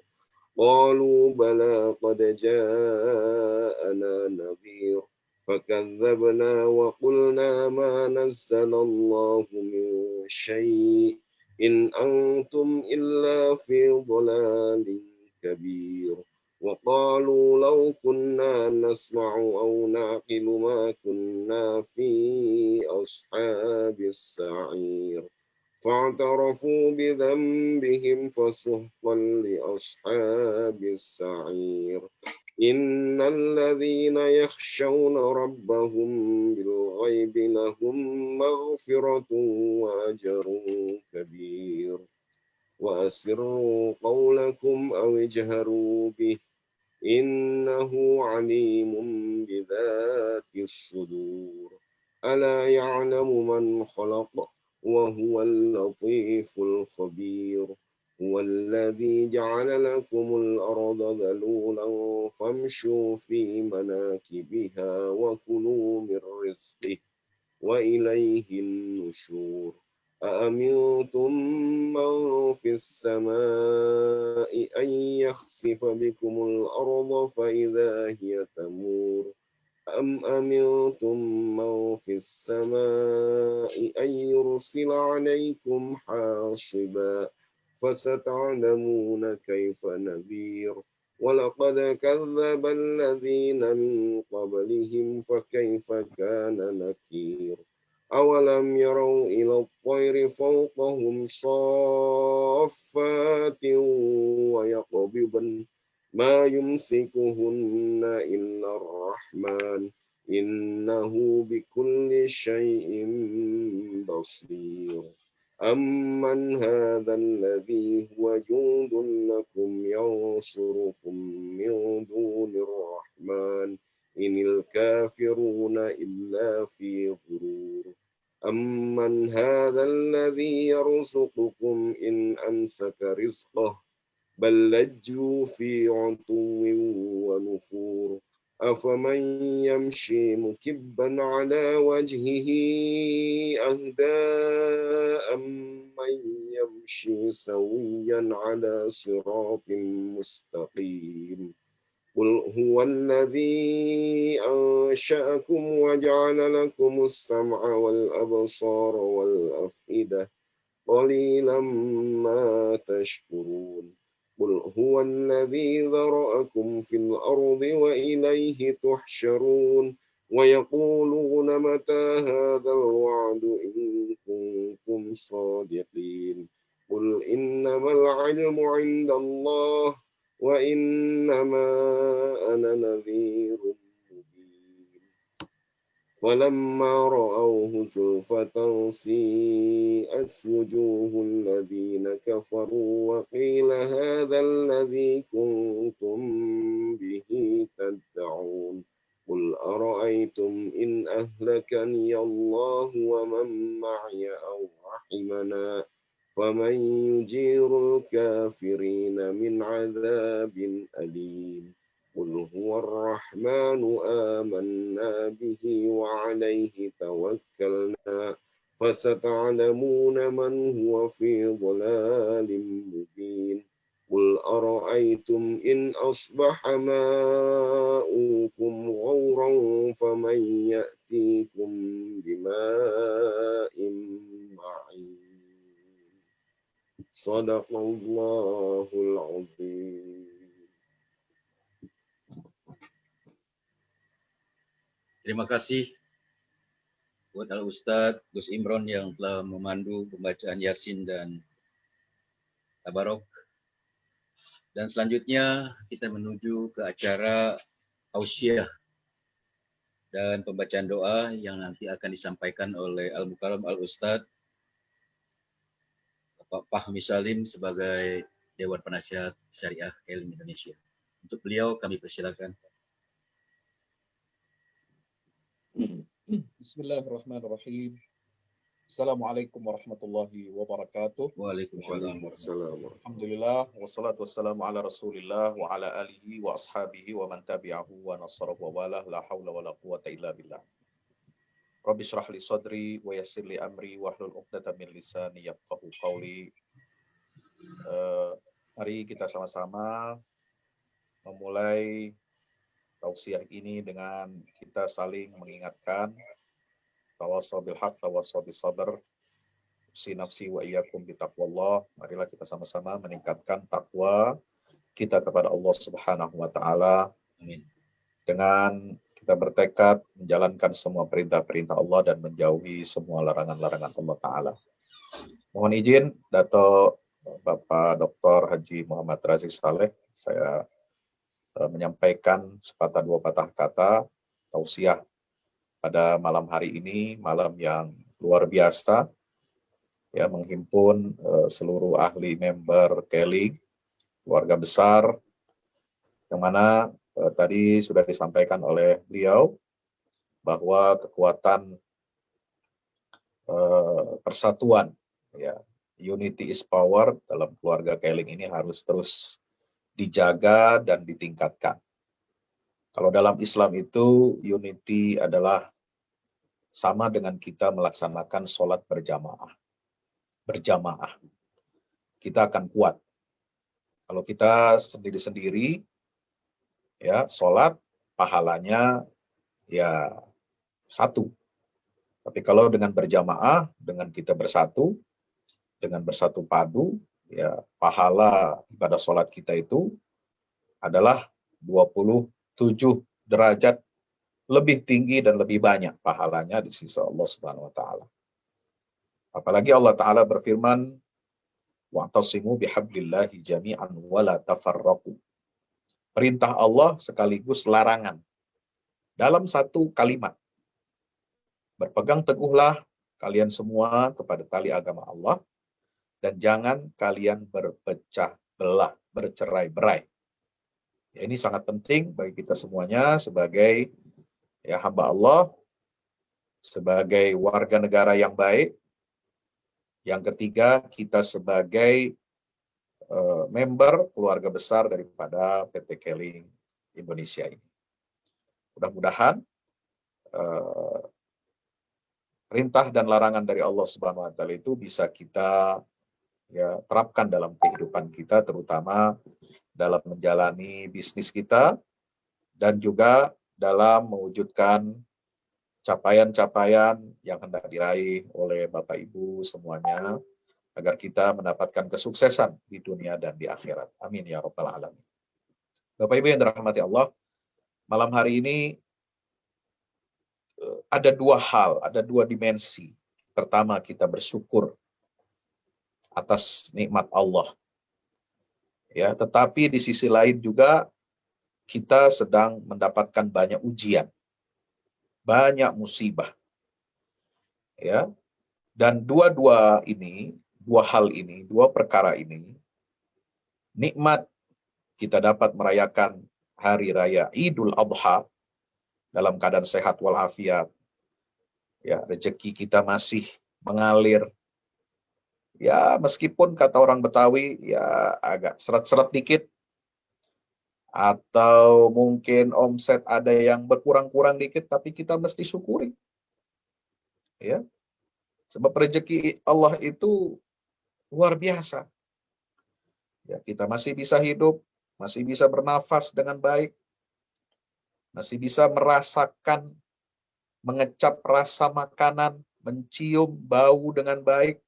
قالوا بلى قد جاءنا نذير فكذبنا وقلنا ما نزل الله من شيء إن أنتم إلا في ضلال كبير وقالوا لو كنا نسمع أو نعقل ما كنا في أصحاب السعير فاعترفوا بذنبهم فسحقا لأصحاب السعير إن الذين يخشون ربهم بالغيب لهم مغفرة وأجر كبير وأسروا قولكم أو اجهروا به إنه عليم بذات الصدور ألا يعلم من خلق وهو اللطيف الخبير هو الذي جعل لكم الأرض ذلولا فامشوا في مناكبها وكلوا من رزقه وإليه النشور أأمنتم من في السماء أن يخسف بكم الأرض فإذا هي تمور أم أمنتم من في السماء أن يرسل عليكم حاصبا فستعلمون كيف نذير ولقد كذب الذين من قبلهم فكيف كان نكير أولم يروا إلى الطير فوقهم صافات ويقبضن ما يمسكهن إلا الرحمن إنه بكل شيء بصير أمن هذا الذي هو جند لكم ينصركم من دون الرحمن إن الكافرون إلا في غرور أمن هذا الذي يرزقكم إن أمسك رزقه بل لجوا في عتو ونفور أفمن يمشي مكبا على وجهه أهدى أمن يمشي سويا على صراط مستقيم قل هو الذي أنشأكم وجعل لكم السمع والأبصار والأفئدة قليلا ما تشكرون قل هو الذي ذرأكم في الأرض وإليه تحشرون ويقولون متى هذا الوعد إن كنتم صادقين قل إنما العلم عند الله وإنما أنا نذير مبين ولما رأوه زلفة سيئت وجوه الذين كفروا وقيل هذا الذي كنتم به تدعون قل أرأيتم إن أهلكني الله ومن معي أو رحمنا فمن يجير الكافرين من عذاب أليم قل هو الرحمن آمنا به وعليه توكلنا فستعلمون من هو في ضلال مبين قل أرأيتم إن أصبح ماؤكم غورا فمن يأتيكم بماء معين صدق الله العظيم. Terima kasih buat Al-Ustadz Gus Imron yang telah memandu pembacaan Yasin dan Tabarok. Dan selanjutnya kita menuju ke acara Tausiah dan pembacaan doa yang nanti akan disampaikan oleh Al-Mukarram Al-Ustadz Bapak Fahmi Salim sebagai Dewan Penasihat Syariah KLIN Indonesia. Untuk beliau kami persilakan. Bismillahirrahmanirrahim. Assalamualaikum warahmatullahi wabarakatuh. Waalaikumsalam. Alhamdulillah wassalatu wassalamu ala Rasulillah wa ala alihi wa ashabihi wa man tabi'ahu wa nasarahu wa walah la haula wa la quwata illa billah. Rabbi shrah li sadri wa yassir li amri wa hlul 'uqdatam min lisani yafqahu qawli. Mari kita sama-sama memulai tausiah ini dengan kita saling mengingatkan tawassaw bil haqq tawassaw bis sabr. Nafsi wa iyyakum bitaqwallah. Marilah kita sama-sama meningkatkan takwa kita kepada Allah Subhanahu wa taala. Amin. Dengan kita bertekad menjalankan semua perintah-perintah Allah dan menjauhi semua larangan-larangan Allah taala. Mohon izin Dato' Bapak Dr. Haji Muhammad Razi Saleh, saya menyampaikan sepatah dua patah kata tausiah pada malam hari ini, malam yang luar biasa, ya, menghimpun seluruh ahli member KLIN, keluarga besar, yang mana tadi sudah disampaikan oleh beliau bahwa kekuatan persatuan, ya, unity is power dalam keluarga KLIN ini harus terus dijaga dan ditingkatkan. Kalau dalam Islam itu unity adalah sama dengan kita melaksanakan sholat berjamaah. Kita akan kuat. Kalau kita sendiri-sendiri, ya, sholat pahalanya ya satu. Tapi kalau dengan berjamaah, dengan kita bersatu, dengan bersatu padu, ya, pahala ibadah sholat kita itu adalah 27 derajat lebih tinggi dan lebih banyak pahalanya di sisi Allah Subhanahu wa taala. Apalagi Allah taala berfirman, wa'tasimu bihablillahi jami'an wa la tafarraqu. Perintah Allah sekaligus larangan dalam satu kalimat. Berpegang teguhlah kalian semua kepada tali agama Allah dan jangan kalian berpecah belah, bercerai-berai. Ya, ini sangat penting bagi kita semuanya sebagai, ya, hamba Allah, sebagai warga negara yang baik. Yang ketiga, kita sebagai member keluarga besar daripada PT KLIN Indonesia ini. Mudah-mudahan perintah dan larangan dari Allah Subhanahu wa taala itu bisa kita, ya, terapkan dalam kehidupan kita, terutama dalam menjalani bisnis kita dan juga dalam mewujudkan capaian-capaian yang hendak diraih oleh Bapak Ibu semuanya, agar kita mendapatkan kesuksesan di dunia dan di akhirat. Amin ya rabbal alamin. Bapak Ibu yang dirahmati Allah, malam hari ini ada dua hal, ada dua dimensi. Pertama, kita bersyukur atas nikmat Allah. Ya, tetapi di sisi lain juga kita sedang mendapatkan banyak ujian, banyak musibah. Ya. Dan dua hal ini, dua perkara ini, nikmat kita dapat merayakan hari raya Idul Adha dalam keadaan sehat walafiat. Ya, rezeki kita masih mengalir. Ya, meskipun kata orang Betawi ya agak seret-seret dikit, atau mungkin omset ada yang berkurang-kurang dikit, tapi kita mesti syukuri. Ya, sebab rezeki Allah itu luar biasa. Ya, kita masih bisa hidup, masih bisa bernafas dengan baik, masih bisa merasakan, mengecap rasa makanan, mencium bau dengan baik.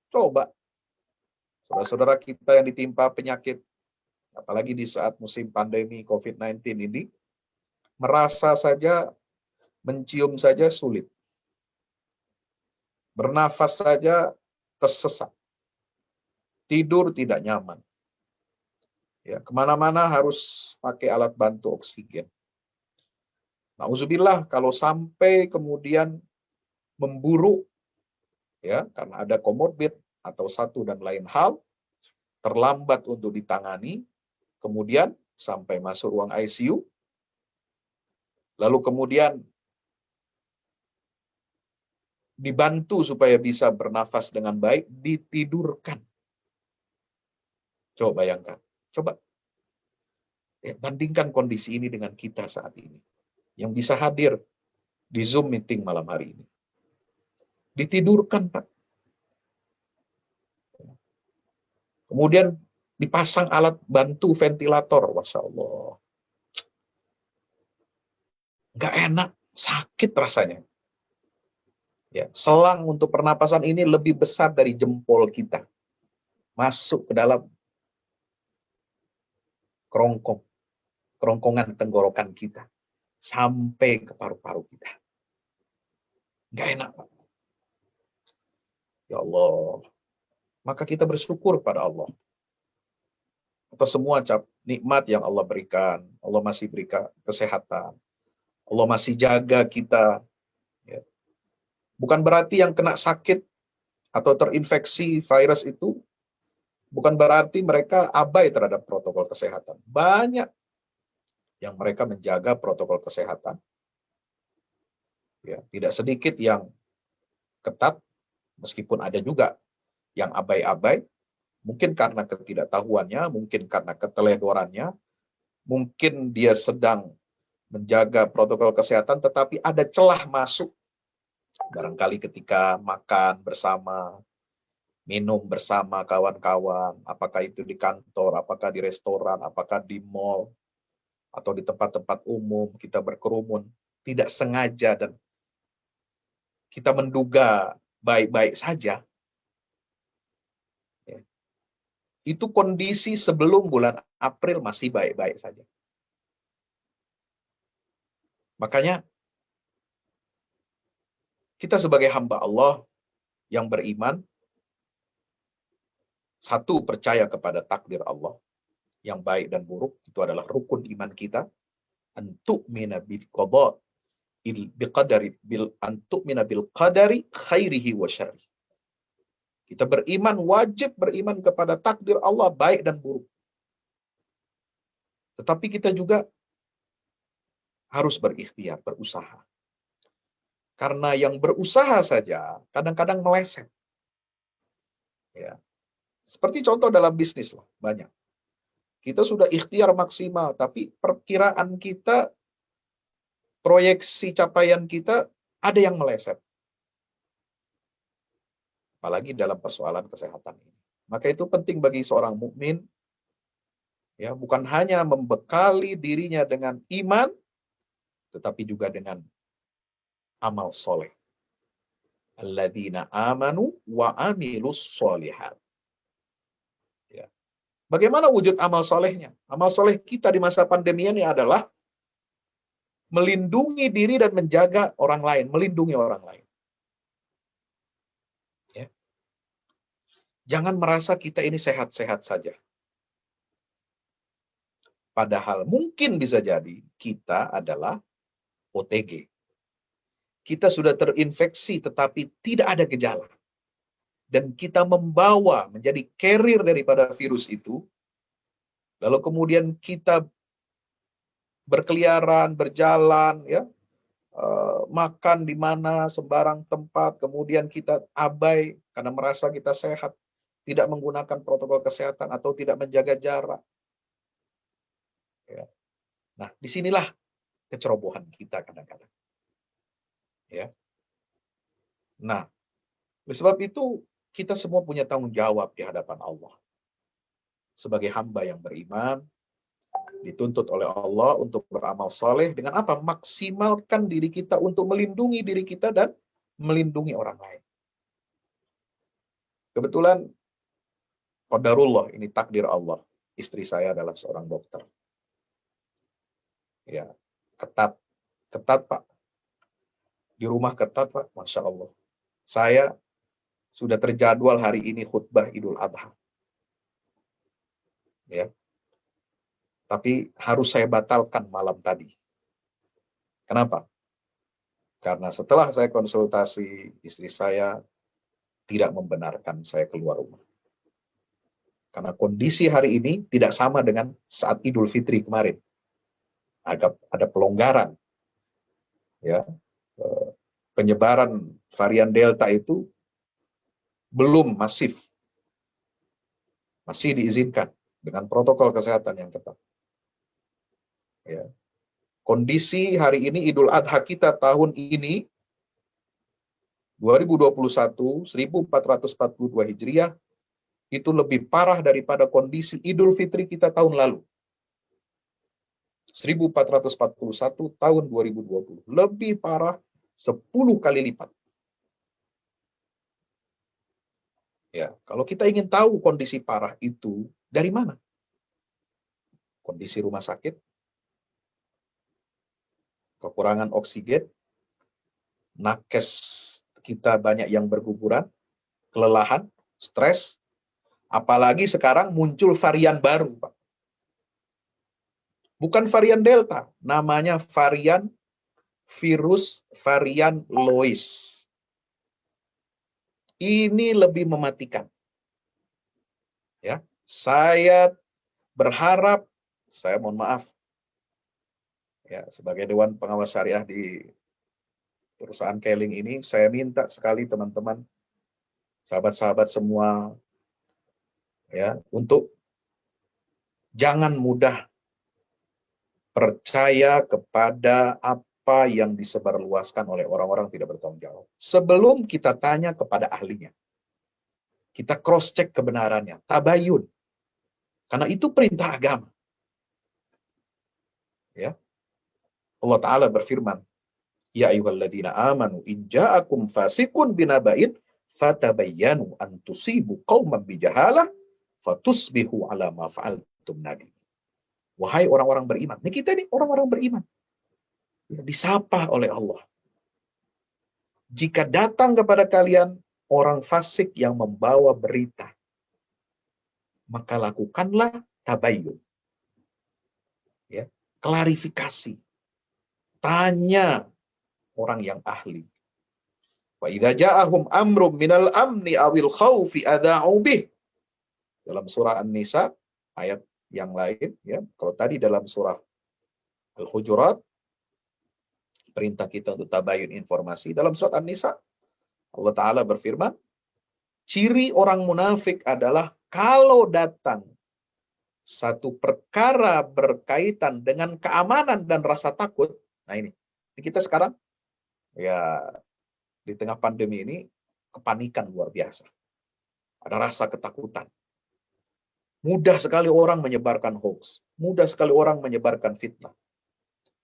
Coba, saudara-saudara kita yang ditimpa penyakit, apalagi di saat musim pandemi COVID-19 ini, merasa saja, mencium saja sulit. Bernafas saja tersesak. Tidur tidak nyaman. Ya, kemana-mana harus pakai alat bantu oksigen. Nauzubillah kalau sampai kemudian memburuk, ya, karena ada komorbid atau satu dan lain hal, terlambat untuk ditangani, kemudian sampai masuk ruang ICU, lalu kemudian dibantu supaya bisa bernafas dengan baik, ditidurkan. Coba bayangkan, coba ya, bandingkan kondisi ini dengan kita saat ini, yang bisa hadir di Zoom meeting malam hari ini. Ditidurkan, Pak. Kemudian dipasang alat bantu ventilator, Masya Allah. Nggak enak, sakit rasanya. Ya, selang untuk pernapasan ini lebih besar dari jempol kita. Masuk ke dalam kerongkongan tenggorokan kita. Sampai ke paru-paru kita. Nggak enak, Pak. Ya Allah. Maka kita bersyukur pada Allah. Atas semua nikmat yang Allah berikan. Allah masih berikan kesehatan. Allah masih jaga kita. Ya. Bukan berarti yang kena sakit atau terinfeksi virus itu, bukan berarti mereka abai terhadap protokol kesehatan. Banyak yang mereka menjaga protokol kesehatan. Ya, tidak sedikit yang ketat, meskipun ada juga yang abai-abai, mungkin karena ketidaktahuannya, mungkin karena keteledorannya, mungkin dia sedang menjaga protokol kesehatan, tetapi ada celah masuk. Barangkali ketika makan bersama, minum bersama kawan-kawan, apakah itu di kantor, apakah di restoran, apakah di mall, atau di tempat-tempat umum, kita berkerumun, tidak sengaja dan kita menduga baik-baik saja. Ya. Itu kondisi sebelum bulan April masih baik-baik saja. Makanya kita sebagai hamba Allah yang beriman, satu, percaya kepada takdir Allah yang baik dan buruk, itu adalah rukun iman kita. Antu'mina bil qada antu'mina bil qadari khairihi wa syarri. Kita beriman, wajib beriman kepada takdir Allah baik dan buruk. Tetapi kita juga harus berikhtiar, berusaha. Karena yang berusaha saja kadang-kadang meleset. Ya. Seperti contoh dalam bisnis lah, banyak. Kita sudah ikhtiar maksimal, tapi perkiraan kita, proyeksi capaian kita, ada yang meleset. Apalagi dalam persoalan kesehatan ini. Maka itu penting bagi seorang mukmin, ya, bukan hanya membekali dirinya dengan iman, tetapi juga dengan amal soleh. Alladzina amanu wa amilus solihat. Ya. Bagaimana wujud amal solehnya? Amal soleh kita di masa pandemi ini adalah melindungi diri dan menjaga orang lain, melindungi orang lain. Ya. Jangan merasa kita ini sehat-sehat saja. Padahal mungkin bisa jadi kita adalah OTG. Kita sudah terinfeksi tetapi tidak ada gejala. Dan kita membawa, menjadi carrier daripada virus itu. Lalu kemudian kita berkeliaran, berjalan, ya, makan di mana sembarang tempat, kemudian kita abai karena merasa kita sehat, tidak menggunakan protokol kesehatan atau tidak menjaga jarak. Ya. Nah, disinilah kecerobohan kita kadang-kadang. Ya. Nah, oleh sebab itu kita semua punya tanggung jawab di hadapan Allah. Sebagai hamba yang beriman, dituntut oleh Allah untuk beramal soleh dengan apa? Maksimalkan diri kita untuk melindungi diri kita dan melindungi orang lain. Kebetulan, qadarullah, ini takdir Allah. Istri saya adalah seorang dokter. Ya, ketat Pak. Di rumah ketat Pak, Masya Allah. Saya sudah terjadwal hari ini khutbah Idul Adha. Ya. Tapi harus saya batalkan malam tadi. Kenapa? Karena setelah saya konsultasi, istri saya tidak membenarkan saya keluar rumah. Karena kondisi hari ini tidak sama dengan saat Idul Fitri kemarin. Ada pelonggaran. Ya. Penyebaran varian Delta itu belum masif. Masih diizinkan dengan protokol kesehatan yang ketat. Ya. Kondisi hari ini Idul Adha kita tahun ini 2021 1442 Hijriah itu lebih parah daripada kondisi Idul Fitri kita tahun lalu. 1441 tahun 2020. Lebih parah 10 kali lipat. Ya, kalau kita ingin tahu kondisi parah itu dari mana? Kondisi rumah sakit, kekurangan oksigen, nakes kita banyak yang berguguran, kelelahan, stres, apalagi sekarang muncul varian baru, Pak. Bukan varian Delta, namanya virus varian Lois. Ini lebih mematikan. Ya, saya berharap, saya mohon maaf, ya, sebagai Dewan Pengawas Syariah di perusahaan Keling ini, saya minta sekali teman-teman, sahabat-sahabat semua, ya, untuk jangan mudah percaya kepada apa yang disebarluaskan oleh orang-orang tidak bertanggung jawab. Sebelum kita tanya kepada ahlinya, kita cross-check kebenarannya, tabayun. Karena itu perintah agama. Ya. Allah Ta'ala berfirman, Ya ayyuhalladzina amanu in ja'akum fasiqun binaba'in fatabayyanu an tusibu qauman bijahalah fatusbihu ala ma fa'altum nadim. Wahai orang-orang beriman. Ini kita ini orang-orang beriman. Ya, disapa oleh Allah. Jika datang kepada kalian orang fasik yang membawa berita, maka lakukanlah tabayyun. Ya, klarifikasi. Tanya orang yang ahli. Wa idza ja'ahum amrum minal amni awil khaufi adha'u bih. Dalam surah An-Nisa ayat yang lain, ya. Kalau tadi dalam surah Al-Hujurat perintah kita untuk tabayun informasi, dalam surat An-Nisa Allah Ta'ala berfirman, ciri orang munafik adalah kalau datang satu perkara berkaitan dengan keamanan dan rasa takut. Nah ini kita sekarang ya di tengah pandemi ini kepanikan luar biasa. Ada rasa ketakutan. Mudah sekali orang menyebarkan hoax. Mudah sekali orang menyebarkan fitnah.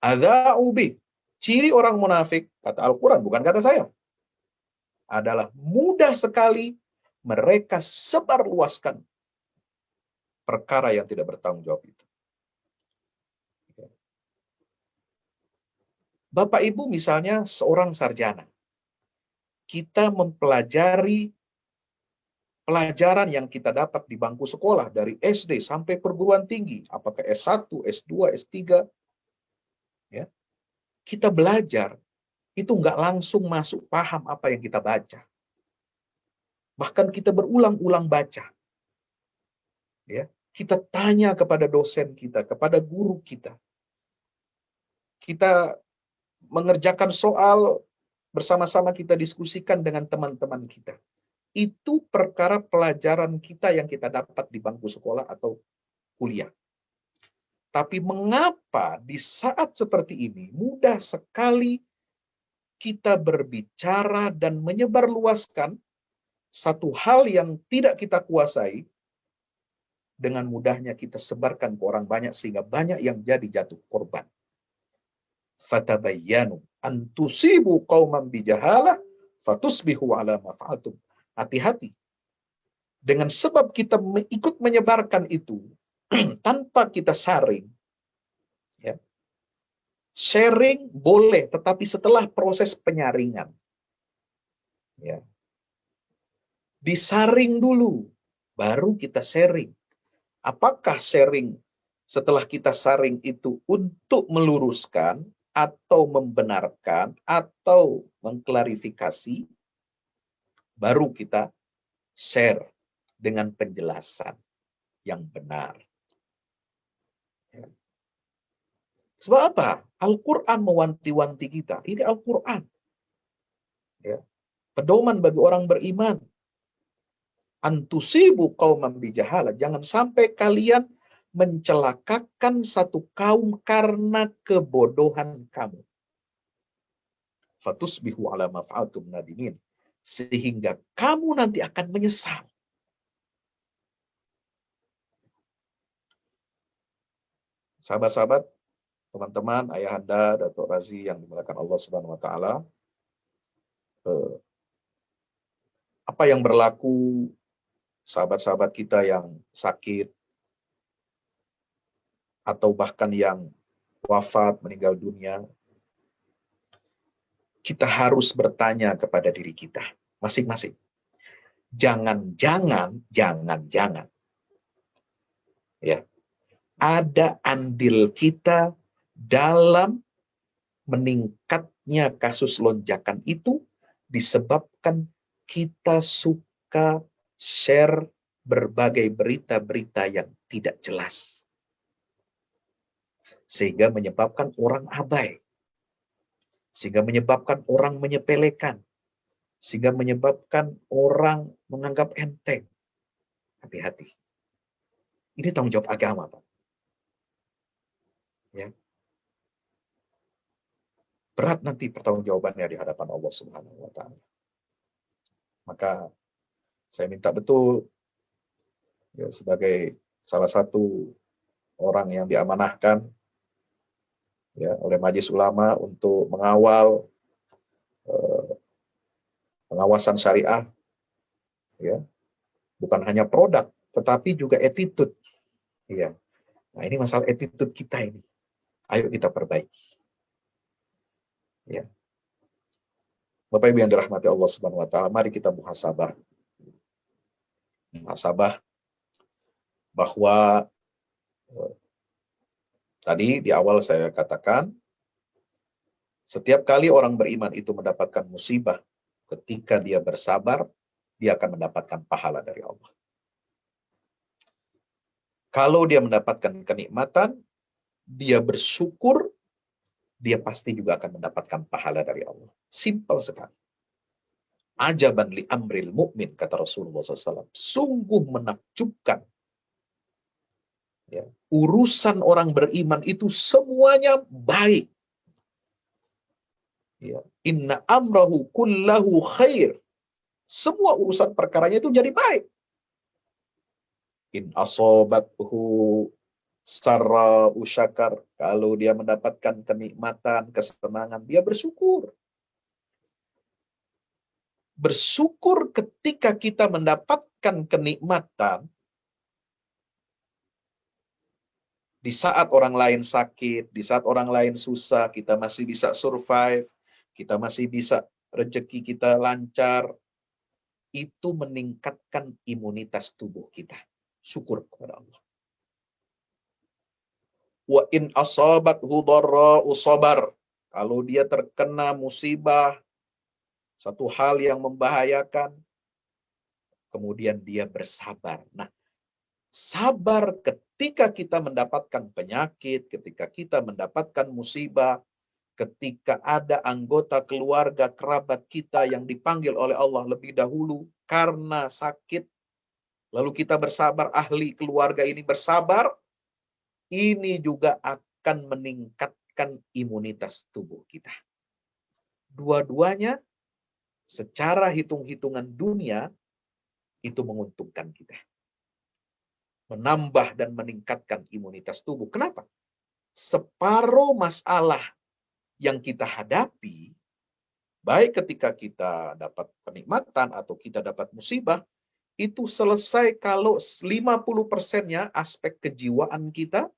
Adza'u bih. Ciri orang munafik, kata Al-Quran, bukan kata saya, adalah mudah sekali mereka sebarluaskan perkara yang tidak bertanggung jawab itu. Bapak Ibu misalnya seorang sarjana. Kita mempelajari pelajaran yang kita dapat di bangku sekolah dari SD sampai perguruan tinggi, apakah S1, S2, S3, ya. Kita belajar itu nggak langsung masuk paham apa yang kita baca. Bahkan kita berulang-ulang baca. Ya, kita tanya kepada dosen kita, kepada guru kita. Kita mengerjakan soal bersama-sama, kita diskusikan dengan teman-teman kita. Itu perkara pelajaran kita yang kita dapat di bangku sekolah atau kuliah. Tapi mengapa di saat seperti ini mudah sekali kita berbicara dan menyebarluaskan satu hal yang tidak kita kuasai, dengan mudahnya kita sebarkan ke orang banyak sehingga banyak yang jadi jatuh korban. Fatabayyanu an tusibu qauman bijahalah fatusbihu ala ma fa'altum. Hati-hati. Dengan sebab kita ikut menyebarkan itu tanpa kita saring. Ya. Sharing boleh, tetapi setelah proses penyaringan. Ya. Disaring dulu, baru kita sharing. Apakah sharing setelah kita saring itu untuk meluruskan, atau membenarkan, atau mengklarifikasi, baru kita share dengan penjelasan yang benar. Ya. Sebab apa? Al-Quran mewanti-wanti kita. Ini Al-Quran. Ya. Pedoman bagi orang beriman. Antusibu qauman bijahalah. Jangan sampai kalian mencelakakan satu kaum karena kebodohan kamu. Fatusbihu ala ma fa'altum nadimin. Sehingga kamu nanti akan menyesal. Sahabat-sahabat, teman-teman, ayahanda, Datuk Razi yang dimuliakan Allah Subhanahu wa taala, apa yang berlaku sahabat-sahabat kita yang sakit atau bahkan yang wafat, meninggal dunia, kita harus bertanya kepada diri kita masing-masing. Jangan-jangan ya, ada andil kita dalam meningkatnya kasus lonjakan itu disebabkan kita suka share berbagai berita-berita yang tidak jelas. Sehingga menyebabkan orang abai. Sehingga menyebabkan orang menyepelekan. Sehingga menyebabkan orang menganggap enteng. Hati-hati. Ini tanggung jawab agama, Pak. Ya. Berat nanti pertanggungjawabannya di hadapan Allah Subhanahu wa taala. Maka saya minta betul ya, sebagai salah satu orang yang diamanahkan ya oleh Majelis Ulama untuk mengawal pengawasan syariah, ya, bukan hanya produk, tetapi juga attitude. Ya. Nah, ini masalah attitude kita ini. Ayo kita perbaiki. Ya. Bapak Ibu yang dirahmati Allah Subhanahu wa taala, mari kita muhasabah. Muhasabah bahwa tadi di awal saya katakan, setiap kali orang beriman itu mendapatkan musibah, ketika dia bersabar, dia akan mendapatkan pahala dari Allah. Kalau dia mendapatkan kenikmatan, dia bersyukur, dia pasti juga akan mendapatkan pahala dari Allah. Simpel sekali. Ajaban li amril mu'min, kata Rasulullah SAW. Sungguh menakjubkan. Ya. Urusan orang beriman itu semuanya baik. Ya. Inna amrahu kullahu khair. Semua urusan perkaranya itu jadi baik. In asobathu sarra usyakar. Kalau dia mendapatkan kenikmatan, kesenangan, dia bersyukur. Bersyukur ketika kita mendapatkan kenikmatan di saat orang lain sakit, di saat orang lain susah, kita masih bisa survive, kita masih bisa rezeki kita lancar. Itu meningkatkan imunitas tubuh kita. Syukur kepada Allah. Wa in asabathu dharra'u sabar. Kalau dia terkena musibah, satu hal yang membahayakan, kemudian dia bersabar. Nah, sabar ketika kita mendapatkan penyakit, ketika kita mendapatkan musibah, ketika ada anggota keluarga kerabat kita yang dipanggil oleh Allah lebih dahulu karena sakit, lalu kita bersabar, ahli keluarga ini bersabar, ini juga akan meningkatkan imunitas tubuh kita. Dua-duanya secara hitung-hitungan dunia itu menguntungkan kita. Menambah dan meningkatkan imunitas tubuh. Kenapa? Separuh masalah yang kita hadapi, baik ketika kita dapat kenikmatan atau kita dapat musibah, itu selesai kalau 50%-nya aspek kejiwaan kita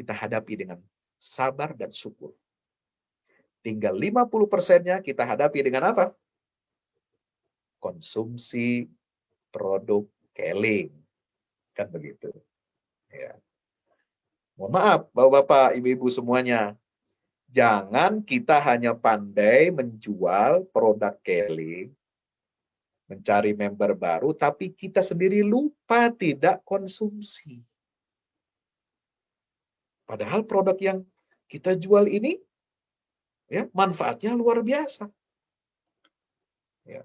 hadapi dengan sabar dan syukur. Tinggal 50%-nya kita hadapi dengan apa? Konsumsi produk keling. Kan begitu. Ya. Mohon maaf, Bapak-bapak, Ibu-ibu semuanya. Jangan kita hanya pandai menjual produk keling, mencari member baru, tapi kita sendiri lupa tidak konsumsi. Padahal produk yang kita jual ini, ya, manfaatnya luar biasa. Ya.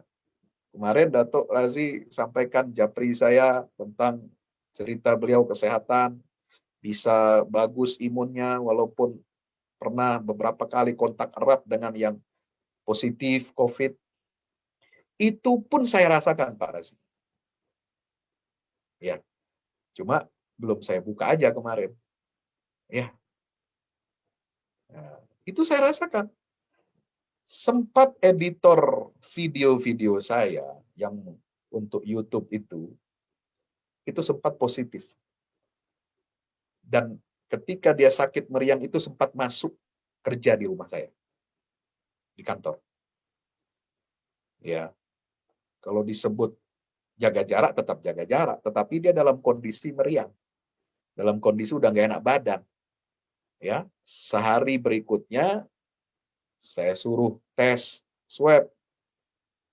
Kemarin Datuk Razi sampaikan japri saya tentang cerita beliau kesehatan, bisa bagus imunnya walaupun pernah beberapa kali kontak erat dengan yang positif COVID. Itu pun saya rasakan, Pak Razi. Ya, cuma belum saya buka aja kemarin. Ya, nah, itu saya rasakan. Sempat editor video-video saya yang untuk YouTube itu sempat positif. Dan ketika dia sakit meriang itu sempat masuk kerja di rumah saya, di kantor. Ya, kalau disebut jaga jarak, tetap jaga jarak. Tetapi dia dalam kondisi meriang. Dalam kondisi udah nggak enak badan. Ya, sehari berikutnya saya suruh tes swab,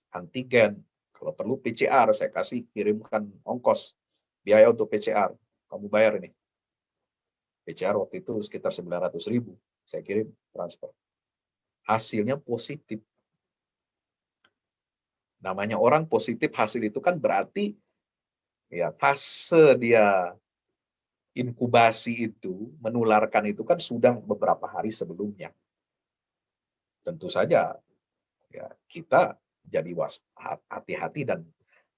antigen. Kalau perlu PCR, saya kirimkan ongkos. Biaya untuk PCR. Kamu bayar ini. PCR waktu itu sekitar 900.000. Saya kirim transfer. Hasilnya positif. Namanya orang positif hasil itu kan berarti ya fase dia inkubasi itu, menularkan itu kan sudah beberapa hari sebelumnya. Tentu saja ya kita jadi hati-hati dan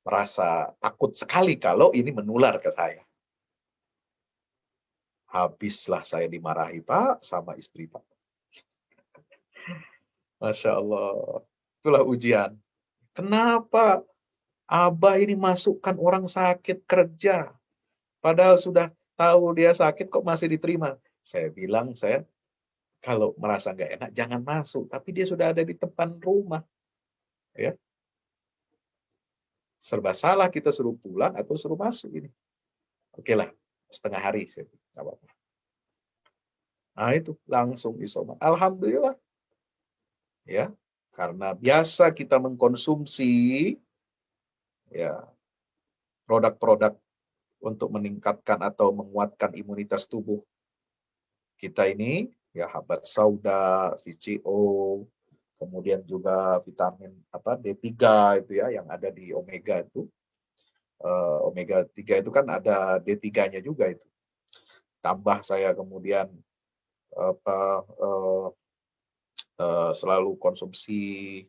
merasa takut sekali kalau ini menular ke saya. Habislah saya dimarahi, Pak, sama istri, Pak. Masya Allah. Itulah ujian. Kenapa Abah ini masukkan orang sakit kerja? Padahal sudah tahu dia sakit kok masih diterima. Saya bilang, kalau merasa nggak enak jangan masuk. Tapi dia sudah ada di depan rumah. Ya. Serba salah kita suruh pulang atau suruh masuk ini. Oke lah, setengah hari. Saya bilang, nah itu langsung isoman. Alhamdulillah. Ya, karena biasa kita mengkonsumsi ya produk-produk untuk meningkatkan atau menguatkan imunitas tubuh kita ini, ya habat sauda, VCO, kemudian juga vitamin D3 itu ya yang ada di omega itu. Omega 3 itu kan ada D3-nya juga itu. Tambah saya kemudian selalu konsumsi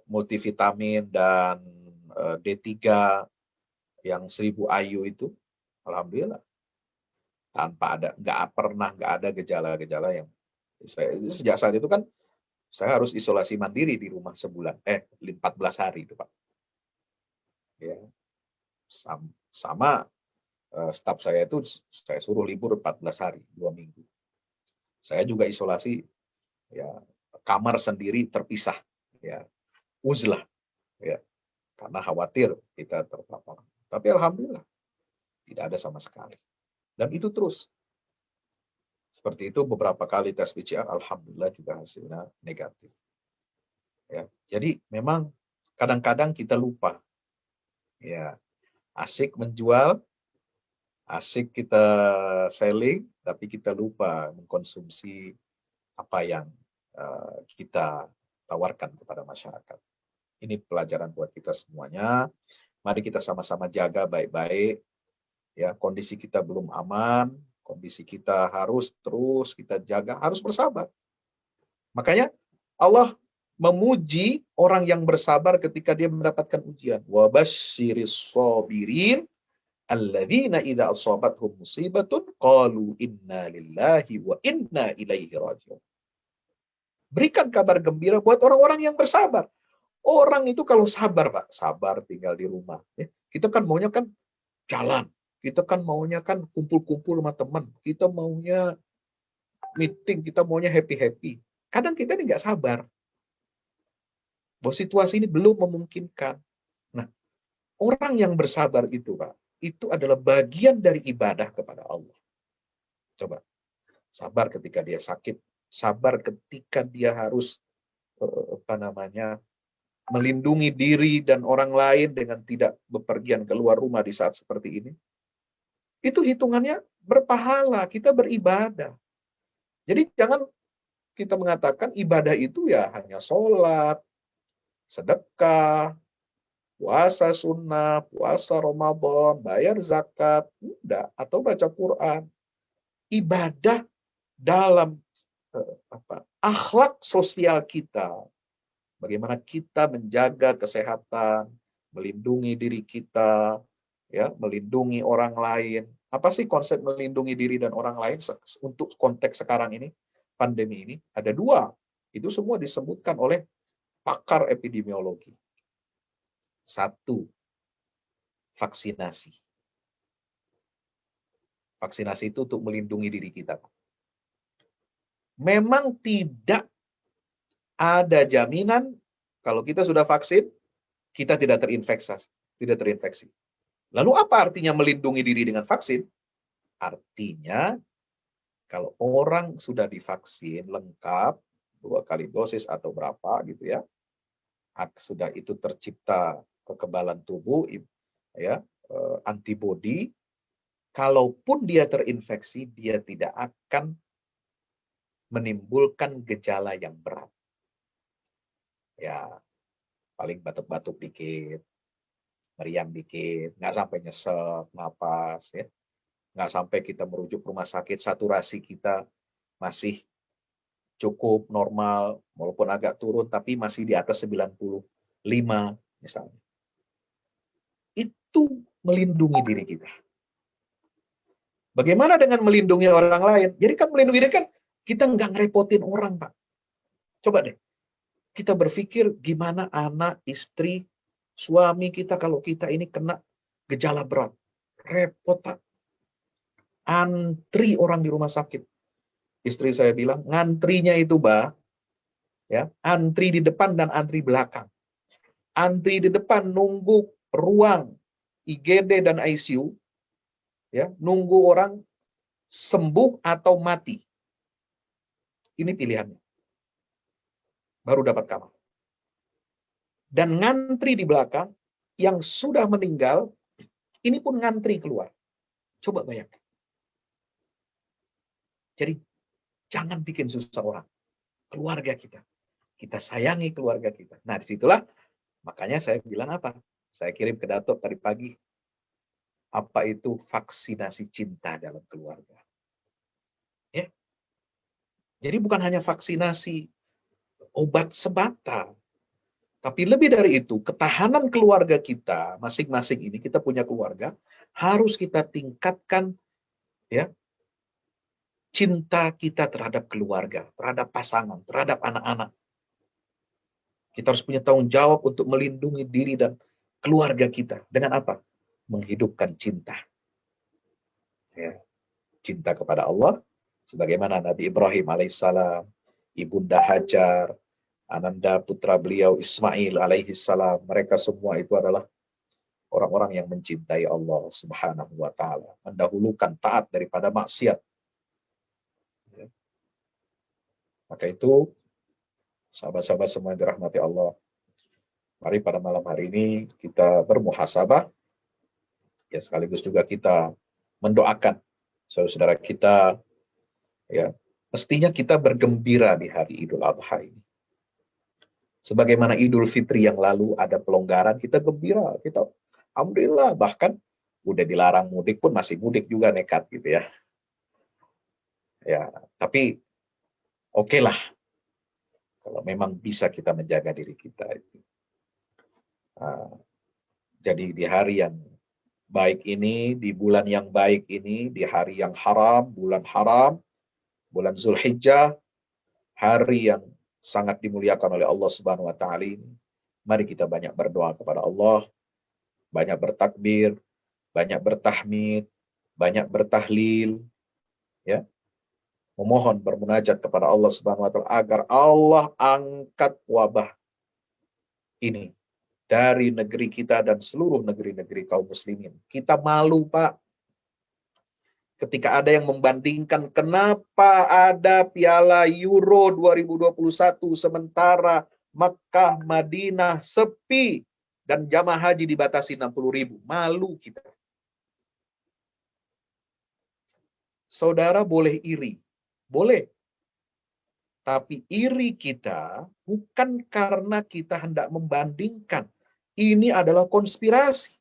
multivitamin dan D3 yang 1000 IU itu, alhamdulillah tanpa nggak ada gejala-gejala yang sejak saat itu kan saya harus isolasi mandiri di rumah sebulan 14 hari itu, Pak. Ya. Sama staf saya itu saya suruh libur 14 hari, 2 minggu. Saya juga isolasi ya kamar sendiri terpisah ya, uzlah ya, karena khawatir kita terpapar. Tapi alhamdulillah tidak ada sama sekali. Dan itu terus. Seperti itu beberapa kali tes PCR, alhamdulillah juga hasilnya negatif. Ya, jadi memang kadang-kadang kita lupa. Ya, asik menjual Asik kita selling, tapi kita lupa mengkonsumsi apa yang kita tawarkan kepada masyarakat. Ini pelajaran buat kita semuanya. Mari kita sama-sama jaga baik-baik. Ya, kondisi kita belum aman, kondisi kita harus terus kita jaga, harus bersabar. Makanya Allah memuji orang yang bersabar ketika dia mendapatkan ujian. Wa basyiris shabirin alladzina idza asabathum musibatun qalu inna lillahi wa inna ilaihi raji'un. Berikan kabar gembira buat orang-orang yang bersabar. Orang itu kalau sabar, Pak, sabar tinggal di rumah. Ya. Kita kan maunya kan jalan. Kita kan maunya kan kumpul-kumpul sama teman. Kita maunya meeting, kita maunya happy-happy. Kadang kita ini nggak sabar. Bahwa situasi ini belum memungkinkan. Nah, orang yang bersabar itu, Pak, itu adalah bagian dari ibadah kepada Allah. Coba, sabar ketika dia sakit. Sabar ketika dia harus melindungi diri dan orang lain dengan tidak bepergian keluar rumah di saat seperti ini. Itu hitungannya berpahala, kita beribadah. Jadi jangan kita mengatakan ibadah itu ya hanya sholat, sedekah, puasa sunnah, puasa Ramadan, bayar zakat, enggak, atau baca Quran. Ibadah dalam akhlak sosial kita. Bagaimana kita menjaga kesehatan, melindungi diri kita, ya, melindungi orang lain. Apa sih konsep melindungi diri dan orang lain untuk konteks sekarang ini, pandemi ini? Ada dua. Itu semua disebutkan oleh pakar epidemiologi. Satu, vaksinasi. Vaksinasi itu untuk melindungi diri kita. Memang tidak ada jaminan kalau kita sudah vaksin, kita tidak terinfeksi. Lalu apa artinya melindungi diri dengan vaksin? Artinya, kalau orang sudah divaksin lengkap, 2 kali dosis atau berapa gitu ya, sudah itu tercipta kekebalan tubuh, ya, antibodi, kalaupun dia terinfeksi, dia tidak akan menimbulkan gejala yang berat. Ya, paling batuk-batuk dikit, meriang dikit, nggak sampai nyesek, napas, ya. Nggak sampai kita merujuk rumah sakit, saturasi kita masih cukup normal, walaupun agak turun, tapi masih di atas 95 misalnya. Itu melindungi diri kita. Bagaimana dengan melindungi orang lain? Jadi kan melindungi diri kan, kita nggak ngerepotin orang, Pak. Coba deh, kita berpikir gimana anak, istri, suami kita kalau kita ini kena gejala berat. Repot, Pak. Antri orang di rumah sakit. Istri saya bilang, ngantrinya itu, Mbak, ya, antri di depan dan antri belakang. Antri di depan nunggu ruang IGD dan ICU, ya, nunggu orang sembuh atau mati. Ini pilihannya. Baru dapat kamar. Dan ngantri di belakang, yang sudah meninggal, ini pun ngantri keluar. Coba bayangkan. Jadi, jangan bikin susah orang. Keluarga kita. Kita sayangi keluarga kita. Nah, disitulah, makanya saya bilang apa? Saya kirim ke Dato tadi pagi. Apa itu vaksinasi cinta dalam keluarga? Ya. Jadi bukan hanya vaksinasi obat semata. Tapi lebih dari itu, ketahanan keluarga kita, masing-masing ini, kita punya keluarga, harus kita tingkatkan, ya, cinta kita terhadap keluarga, terhadap pasangan, terhadap anak-anak. Kita harus punya tanggung jawab untuk melindungi diri dan keluarga kita. Dengan apa? Menghidupkan cinta. Ya. Cinta kepada Allah, sebagaimana Nabi Ibrahim alaihissalam, Ibunda Hajar, Ananda putra beliau Ismail alaihissalam, mereka semua itu adalah orang-orang yang mencintai Allah Subhanahu wa taala, mendahulukan taat daripada maksiat. Ya. Maka itu sahabat-sahabat semua yang dirahmati Allah, mari pada malam hari ini kita bermuhasabah, ya, sekaligus juga kita mendoakan saudara-saudara kita, ya, mestinya kita bergembira di hari Idul Adha ini. Sebagaimana Idul Fitri yang lalu ada pelonggaran, kita gembira, kita alhamdulillah, bahkan udah dilarang mudik pun masih mudik juga nekat gitu ya. Ya, tapi oke lah kalau memang bisa kita menjaga diri kita itu. Jadi di hari yang baik ini, di bulan yang baik ini, di hari yang haram, bulan Zulhijjah, hari yang sangat dimuliakan oleh Allah Subhanahu wa taala ini, mari kita banyak berdoa kepada Allah, banyak bertakbir, banyak bertahmid, banyak bertahlil, ya. Memohon bermunajat kepada Allah Subhanahu wa taala agar Allah angkat wabah ini dari negeri kita dan seluruh negeri-negeri kaum muslimin. Kita malu, Pak. Ketika ada yang membandingkan kenapa ada Piala Euro 2021 sementara Makkah, Madinah sepi dan jamaah haji dibatasi 60.000. Malu kita. Saudara boleh iri. Boleh. Tapi iri kita bukan karena kita hendak membandingkan. Ini adalah konspirasi.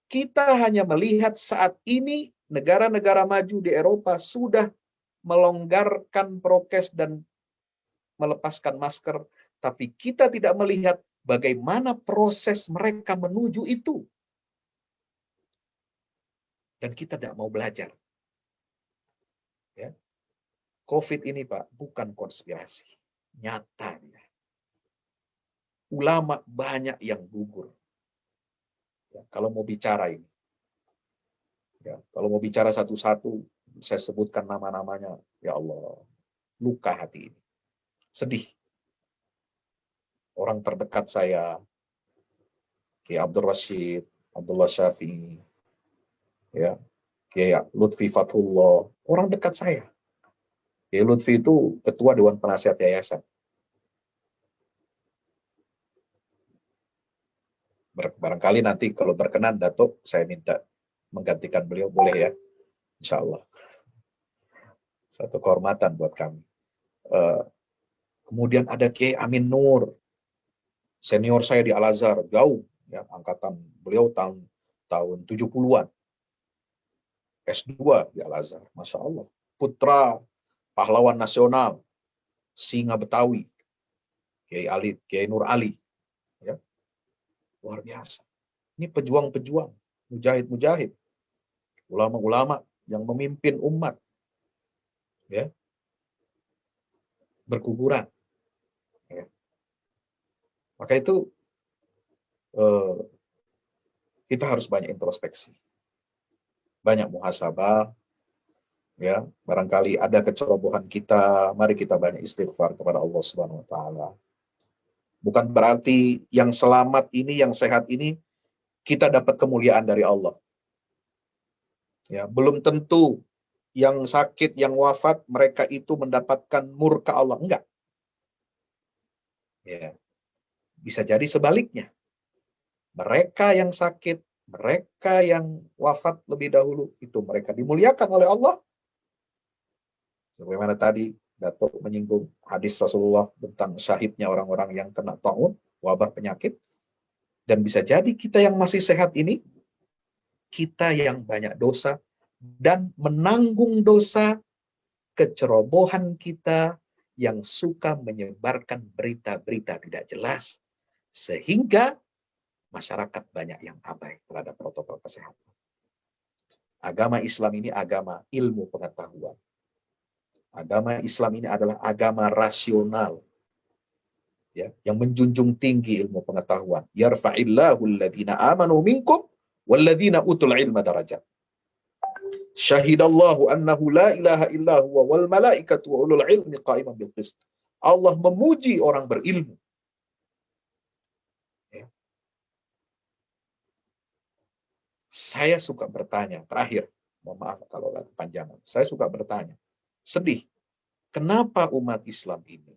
Kita hanya melihat saat ini negara-negara maju di Eropa sudah melonggarkan prokes dan melepaskan masker. Tapi kita tidak melihat bagaimana proses mereka menuju itu. Dan kita tidak mau belajar. Ya. COVID ini, Pak, bukan konspirasi. Nyata. Ya. Ulama banyak yang gugur. Ya, kalau mau bicara ini. Ya, kalau mau bicara satu-satu, saya sebutkan nama-namanya. Ya Allah, luka hati ini. Sedih. Orang terdekat saya, Kiai Abdul Rashid, Abdullah Syafi'i, ya, Kiai Lutfi Fathullah, orang dekat saya. Kiai Lutfi itu ketua Dewan Penasihat Yayasan. Barangkali nanti kalau berkenan Datuk, saya minta menggantikan beliau, boleh ya? Insya Allah. Satu kehormatan buat kami. Kemudian ada Kiai Amin Nur, senior saya di Al-Azhar, jauh, ya, angkatan beliau tahun 70-an. S2 di Al-Azhar, Masya Allah. Putra pahlawan nasional, Singa Betawi, Kiai Nur Ali. Ya. Luar biasa. Ini pejuang-pejuang, mujahid-mujahid, ulama-ulama yang memimpin umat, ya, berkuburan. Ya. Maka itu kita harus banyak introspeksi, banyak muhasabah, ya. Barangkali ada kecerobohan kita, mari kita banyak istighfar kepada Allah Subhanahu wa taala. Bukan berarti yang selamat ini, yang sehat ini, kita dapat kemuliaan dari Allah. Ya, belum tentu yang sakit, yang wafat, mereka itu mendapatkan murka Allah. Enggak. Ya. Bisa jadi sebaliknya. Mereka yang sakit, mereka yang wafat lebih dahulu, itu mereka dimuliakan oleh Allah. Sebagaimana tadi Datuk menyinggung hadis Rasulullah tentang syahidnya orang-orang yang kena taun, wabah penyakit. Dan bisa jadi kita yang masih sehat ini, kita yang banyak dosa, dan menanggung dosa kecerobohan kita yang suka menyebarkan berita-berita tidak jelas. Sehingga masyarakat banyak yang abai terhadap protokol kesehatan. Agama Islam ini agama ilmu pengetahuan. Agama Islam ini adalah agama rasional, ya, yang menjunjung tinggi ilmu pengetahuan. Yarfa'illahu alladhina amanu minkum walladhina utul ilma darajat. Syahidallahu annahu la ilaha illa huwa wal malaikatu wa ulul ilmi qa'iman bil qist. Allah memuji orang berilmu. Ya. Saya suka bertanya, terakhir, mohon maaf kalau kepanjangan. Saya suka bertanya, sedih, kenapa umat Islam ini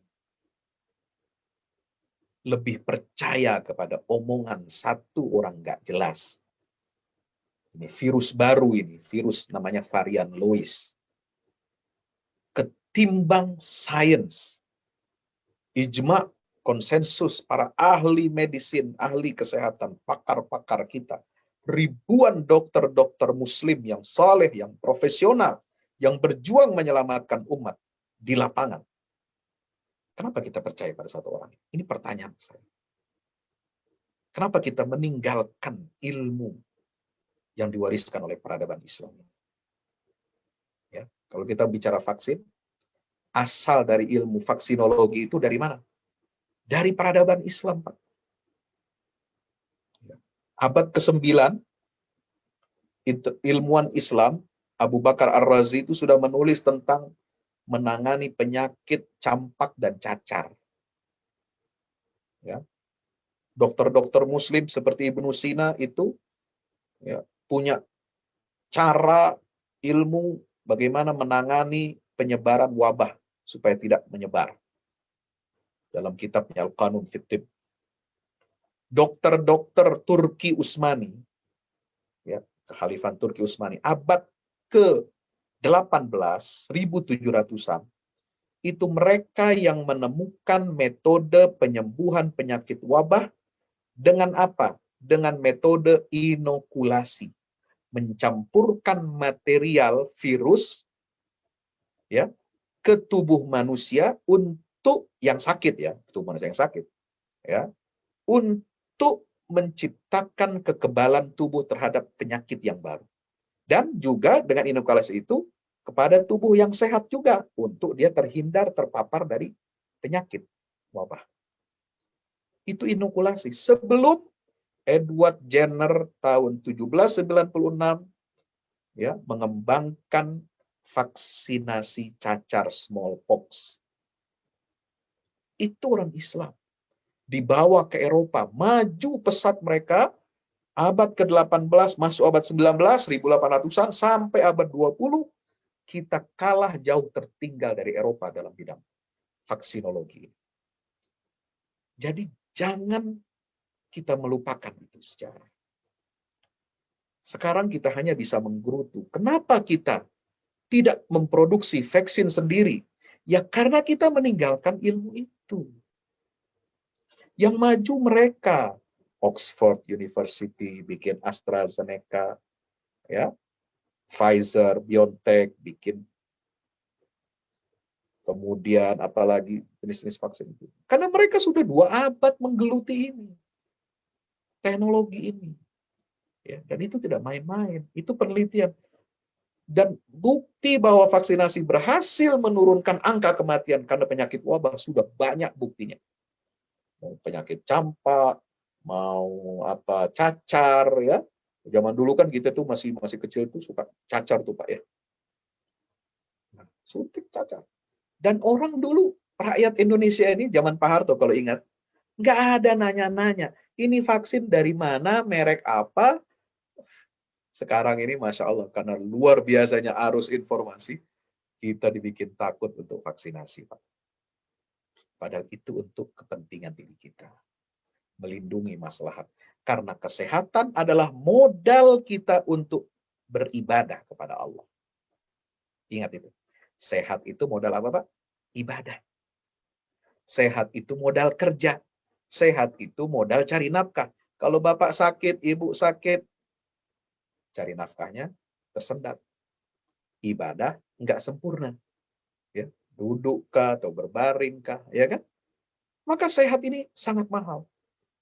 lebih percaya kepada omongan satu orang nggak jelas Ini virus baru ini, virus namanya varian Lois. Ketimbang sains, ijma, konsensus para ahli medisin, ahli kesehatan, pakar-pakar kita, ribuan dokter-dokter muslim yang saleh, yang profesional, yang berjuang menyelamatkan umat di lapangan. Kenapa kita percaya pada satu orang? Ini pertanyaan saya. Kenapa kita meninggalkan ilmu yang diwariskan oleh peradaban Islam? Ya, kalau kita bicara vaksin, asal dari ilmu vaksinologi itu dari mana? Dari peradaban Islam, Pak. Abad ke-9, ilmuwan Islam, Abu Bakar Ar-Razi itu sudah menulis tentang menangani penyakit campak dan cacar. Ya. Dokter-dokter muslim seperti Ibnu Sina itu ya, punya cara ilmu bagaimana menangani penyebaran wabah supaya tidak menyebar. Dalam kitabnya Al-Qanun fit Tibb. Dokter-dokter Turki Utsmani, ya, Kekhalifahan Turki Utsmani, abad ke-18, 1700-an, itu mereka yang menemukan metode penyembuhan penyakit wabah dengan apa? Dengan metode inokulasi. Mencampurkan material virus ya ke tubuh manusia untuk yang sakit ya, tubuh manusia yang sakit ya, untuk menciptakan kekebalan tubuh terhadap penyakit yang baru. Dan juga dengan inokulasi itu kepada tubuh yang sehat juga untuk dia terhindar terpapar dari penyakit wabah. Itu inokulasi. Sebelum Edward Jenner tahun 1796 ya mengembangkan vaksinasi cacar smallpox. Itu orang Islam. Dibawa ke Eropa, maju pesat mereka, abad ke-18, masuk abad 19, 1800-an, sampai abad 20, kita kalah jauh tertinggal dari Eropa dalam bidang vaksinologi. Jadi jangan kita melupakan itu sejarah. Sekarang kita hanya bisa menggerutu. Kenapa kita tidak memproduksi vaksin sendiri? Ya karena kita meninggalkan ilmu itu. Yang maju mereka. Oxford University bikin AstraZeneca, ya, Pfizer, BioNTech bikin, kemudian apalagi jenis-jenis vaksin itu. Karena mereka sudah 2 abad menggeluti ini, teknologi ini, ya, dan itu tidak main-main, itu penelitian. Dan bukti bahwa vaksinasi berhasil menurunkan angka kematian karena penyakit wabah sudah banyak buktinya. Mau penyakit campak, mau apa cacar ya. Zaman dulu kan kita tuh masih kecil tuh suka cacar tuh Pak ya. Nah, suntik cacar. Dan orang dulu rakyat Indonesia ini zaman Pak Harto kalau ingat, nggak ada nanya-nanya. Ini vaksin dari mana, merek apa? Sekarang ini Masya Allah, karena luar biasanya arus informasi, kita dibikin takut untuk vaksinasi, Pak. Padahal itu untuk kepentingan diri kita. Melindungi maslahat. Karena kesehatan adalah modal kita untuk beribadah kepada Allah. Ingat itu. Sehat itu modal apa, Pak? Ibadah. Sehat itu modal kerja. Sehat itu modal cari nafkah. Kalau Bapak sakit, Ibu sakit, cari nafkahnya tersendat. Ibadah nggak sempurna. Ya, dudukkah atau berbaringkah, ya kan? Maka sehat ini sangat mahal.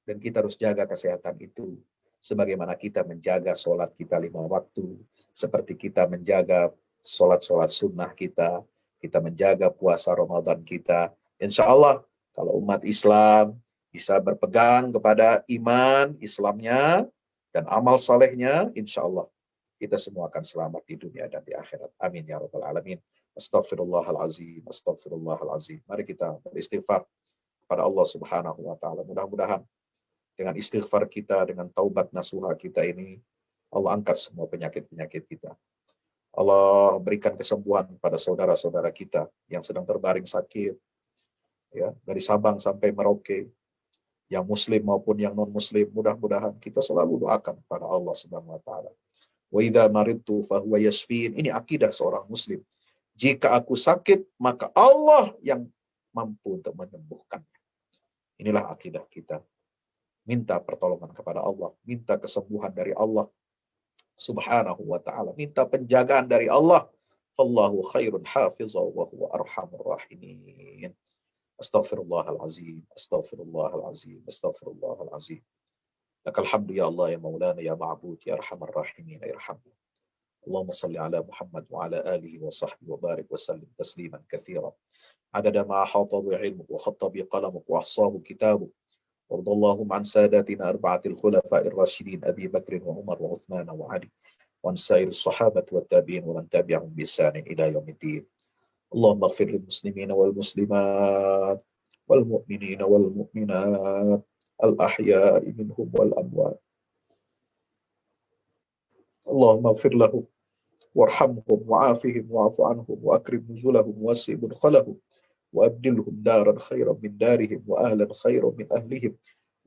Dan kita harus jaga kesehatan itu. Sebagaimana kita menjaga sholat kita 5 waktu. Seperti kita menjaga sholat-sholat sunnah kita. Kita menjaga puasa Ramadan kita. Insya Allah, kalau umat Islam bisa berpegang kepada iman Islamnya dan amal solehnya, insya Allah kita semua akan selamat di dunia dan di akhirat. Amin ya rabbal alamin. Astaghfirullahalazim. Astaghfirullahalazim. Mari kita beristighfar kepada Allah Subhanahu wa taala. Mudah-mudahan dengan istighfar kita, dengan taubat nasuha kita ini, Allah angkat semua penyakit-penyakit kita. Allah berikan kesembuhan pada saudara-saudara kita yang sedang terbaring sakit, ya, dari Sabang sampai Merauke, yang muslim maupun yang non-muslim. Mudah-mudahan kita selalu doakan kepada Allah Subhanahu wa taala. Wa idza maridtu fahuwa yashfin. Ini akidah seorang muslim. Jika aku sakit, maka Allah yang mampu untuk menyembuhkan. Inilah akidah kita. Minta pertolongan kepada Allah, minta kesembuhan dari Allah Subhanahu wa ta'ala, minta penjagaan dari Allah. Allahu khairun hafizah wa huwa arhamur rahimin. Astaghfirullahalazim, astaghfirullahalazim, astaghfirullahalazim. Lakal hamdu ya Allah ya Maulana ya Ma'bud ya arhamar rahimin ya irhamna. Allahumma salli ala Muhammad wa ala alihi wa sahbihi wa barik wa sallim tasliman katsira. Adada ma ahata bi ilmuk wa khatta bi qalamuk wa ahsahu kitabuk. وارض اللهم عن ساداتنا أربعة الخلفاء الراشدين أبي بكر وعمر وعثمان وعلي وعن سائر الصحابة والتابعين ومن تبعهم بإحسان إلى يوم الدين. اللهم اغفر للمسلمين والمسلمات والمؤمنين والمؤمنات الأحياء منهم والأموات. اللهم اغفر لهم وارحمهم وعافهم واعف عنهم وأكرم نزلهم ووسع مدخلهم وأبدلهم دارا خيرا من دارهم وأهلا خيرا من أهلهم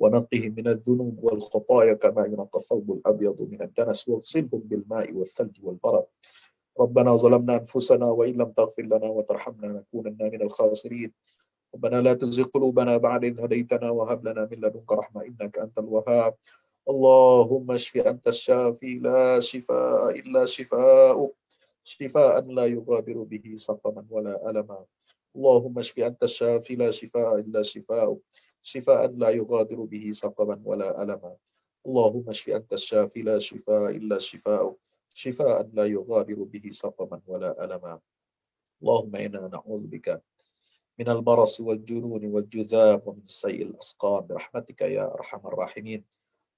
ونقهم من الذنوب والخطايا كما ينقى الثوب الأبيض من الدنس واغسلهم بالماء والثلج والبرد. ربنا ظلمنا أنفسنا وإن لم تغفر لنا وترحمنا لنكونن من الخاسرين. ربنا لا تزغ قلوبنا بعد إذ هديتنا وهب لنا من لدنك رحمة إنك أنت الوهاب. اللهم اشف أنت الشافي لا شفاء إلا شفاؤك شفاء لا يغادر به سقما ولا ألما. اللهم اشف أنت الشافي لا شفاء إلا شفاؤك شفاء لا يغادر به سقما ولا ألما. اللهم اشف أنت الشافي لا شفاء إلا شفاؤك شفاء لا يغادر به سقما ولا ألما. اللهم إنا نعوذ بك من البرص والجنون والجذام ومن سيء الأسقام برحمتك يا أرحم الراحمين.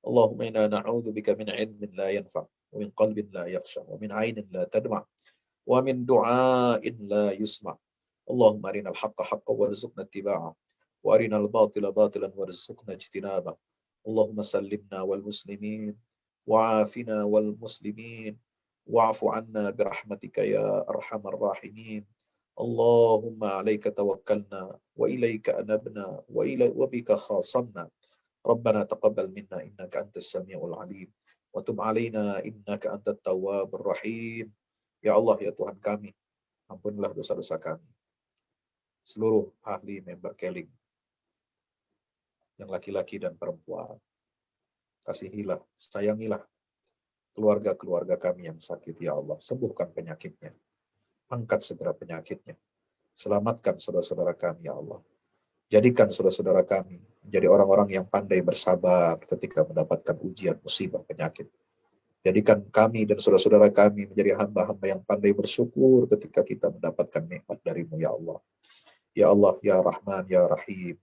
اللهم إنا نعوذ بك من علم لا ينفع ومن قلب لا يخشع ومن عين لا تدمع ومن دعاء لا يسمع. اللهم أرنا الحق حقا وارزقنا اتباعه وأرنا الباطل باطلا وارزقنا اجتنابه. اللهم سلمنا والمسلمين وعافنا والمسلمين واعف عنا برحمتك يا أرحم الراحمين. اللهم عليك توكلنا وإليك أنبنا وبك خاصمنا. ربنا تقبل منا إنك أنت السميع العليم وتب علينا إنك أنت التواب الرحيم. Ya Allah ya Tuhan kami, ampunilah dosa-dosa kami. Seluruh ahli member Keling yang laki-laki dan perempuan, kasihilah, sayangilah keluarga-keluarga kami yang sakit ya Allah. Sembuhkan penyakitnya, angkat segera penyakitnya, selamatkan saudara-saudara kami ya Allah. Jadikan saudara-saudara kami menjadi orang-orang yang pandai bersabar ketika mendapatkan ujian, musibah, penyakit. Jadikan kami dan saudara-saudara kami menjadi hamba-hamba yang pandai bersyukur ketika kita mendapatkan nikmat darimu ya Allah. Ya Allah, ya Rahman, ya Rahim.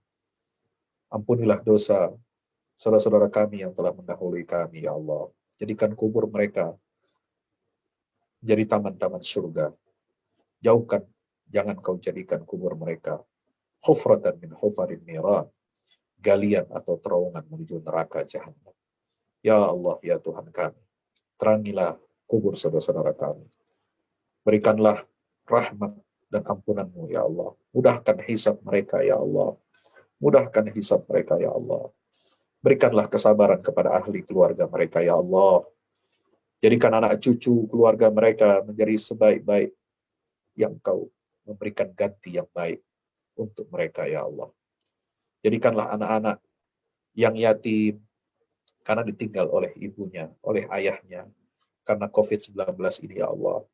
Ampunilah dosa saudara-saudara kami yang telah mendahului kami ya Allah. Jadikan kubur mereka menjadi taman-taman surga. Jauhkan, jangan kau jadikan kubur mereka hufratan min hufarin niran, galian atau terowongan menuju neraka jahanam. Ya Allah, ya Tuhan kami, terangilah kubur saudara-saudara kami. Berikanlah rahmat dan ampunan-Mu ya Allah. Mudahkan hisab mereka ya Allah. Mudahkan hisab mereka ya Allah. Berikanlah kesabaran kepada ahli keluarga mereka ya Allah. Jadikan anak cucu keluarga mereka menjadi sebaik-baik yang Kau memberikan ganti yang baik untuk mereka ya Allah. Jadikanlah anak-anak yang yatim karena ditinggal oleh ibunya, oleh ayahnya, karena COVID-19 ini ya Allah.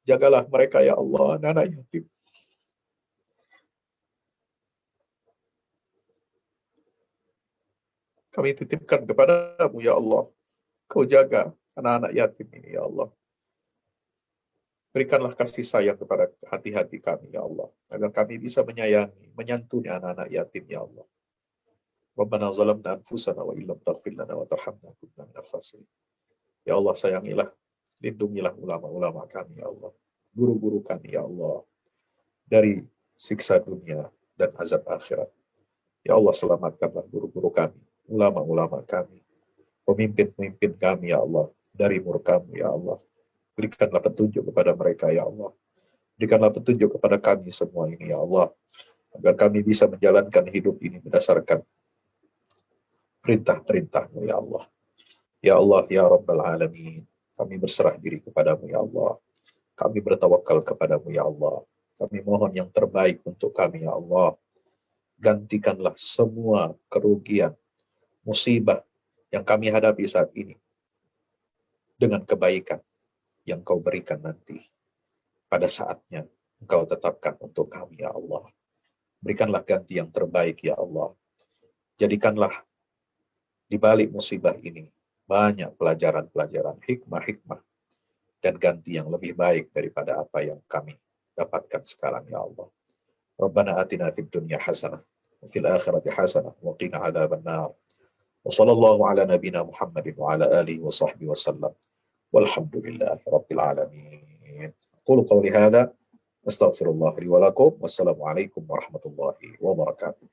Jagalah mereka ya Allah, anak-anak yatim. Kami titipkan kepadamu ya Allah. Kau jaga anak-anak yatim ini ya Allah. Berikanlah kasih sayang kepada hati-hati kami ya Allah, agar kami bisa menyayangi, menyantuni anak-anak yatim ya Allah. Rabbana zalamna anfusana wa illam taghfir lana wa tarhamna kunna minal khasirin. Ya Allah, sayangilah, lindungilah ulama-ulama kami ya Allah, guru-guru kami ya Allah, dari siksa dunia dan azab akhirat. Ya Allah, selamatkanlah guru-guru kami, ulama-ulama kami, pemimpin-pemimpin kami ya Allah, dari murka-Mu ya Allah. Berikanlah petunjuk kepada mereka ya Allah. Berikanlah petunjuk kepada kami semua ini ya Allah, agar kami bisa menjalankan hidup ini berdasarkan perintah-perintah-Mu ya Allah. Ya Allah, ya Rabbal Alamin. Kami berserah diri kepadamu ya Allah. Kami bertawakal kepadamu ya Allah. Kami mohon yang terbaik untuk kami ya Allah. Gantikanlah semua kerugian, musibah yang kami hadapi saat ini dengan kebaikan yang kau berikan nanti. Pada saatnya engkau tetapkan untuk kami ya Allah. Berikanlah ganti yang terbaik ya Allah. Jadikanlah di balik musibah ini banyak pelajaran-pelajaran, hikmah-hikmah, dan ganti yang lebih baik daripada apa yang kami dapatkan sekarang ya Allah. Rabbana atina fid dunya hasanah wa fil akhirati hasanah wa qina adzabannar. Wa sallallahu ala nabiyyina Muhammadin wa ala alihi wa sahbihi wasallam. Walhamdulillahi rabbil alamin. Qulu qawli hadza astaghfirullah li wa lakum. Wassalamualaikum warahmatullahi wabarakatuh.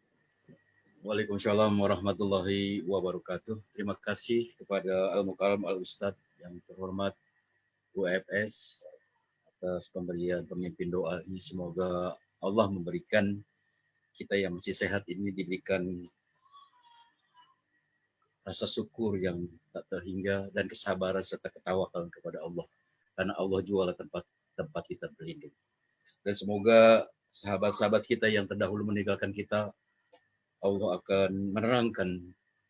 Waalaikumsalam warahmatullahi wabarakatuh. Terima kasih kepada Al-Mukarram Al-Ustadz yang terhormat UFS atas pemberian pemimpin doa ini. Semoga Allah memberikan kita yang masih sehat ini diberikan rasa syukur yang tak terhingga dan kesabaran serta ketawakalan kepada Allah. Karena Allah jualah tempat kita berlindung. Dan semoga sahabat-sahabat kita yang terdahulu meninggalkan kita, Allah akan menerangkan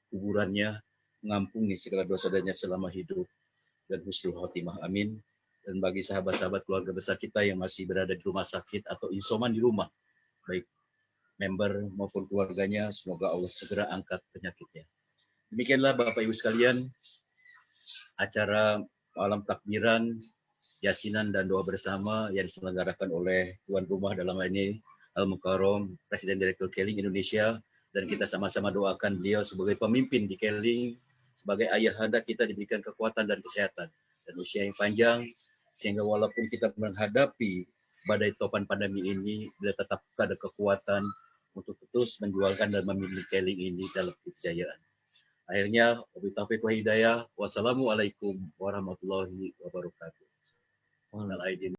kuburannya, mengampuni segala dosa-dosanya selama hidup, dan husnul khotimah. Amin. Dan bagi sahabat-sahabat keluarga besar kita yang masih berada di rumah sakit atau isoman di rumah, baik member maupun keluarganya, semoga Allah segera angkat penyakitnya. Demikianlah Bapak Ibu sekalian, acara malam takbiran, yasinan dan doa bersama yang diselenggarakan oleh tuan rumah dalam hal ini Al-Mukarram Presiden Direktur Keling Indonesia, dan kita sama-sama doakan beliau sebagai pemimpin di Keling, sebagai ayahanda kita diberikan kekuatan dan kesehatan dan usia yang panjang, sehingga walaupun kita menghadapi badai topan pandemi ini, beliau tetap ada kekuatan untuk terus menjualkan dan memilih Keling ini dalam kejayaan. Akhirnya, wabillahi taufiq wa hidayah. Wassalamualaikum warahmatullahi wabarakatuh.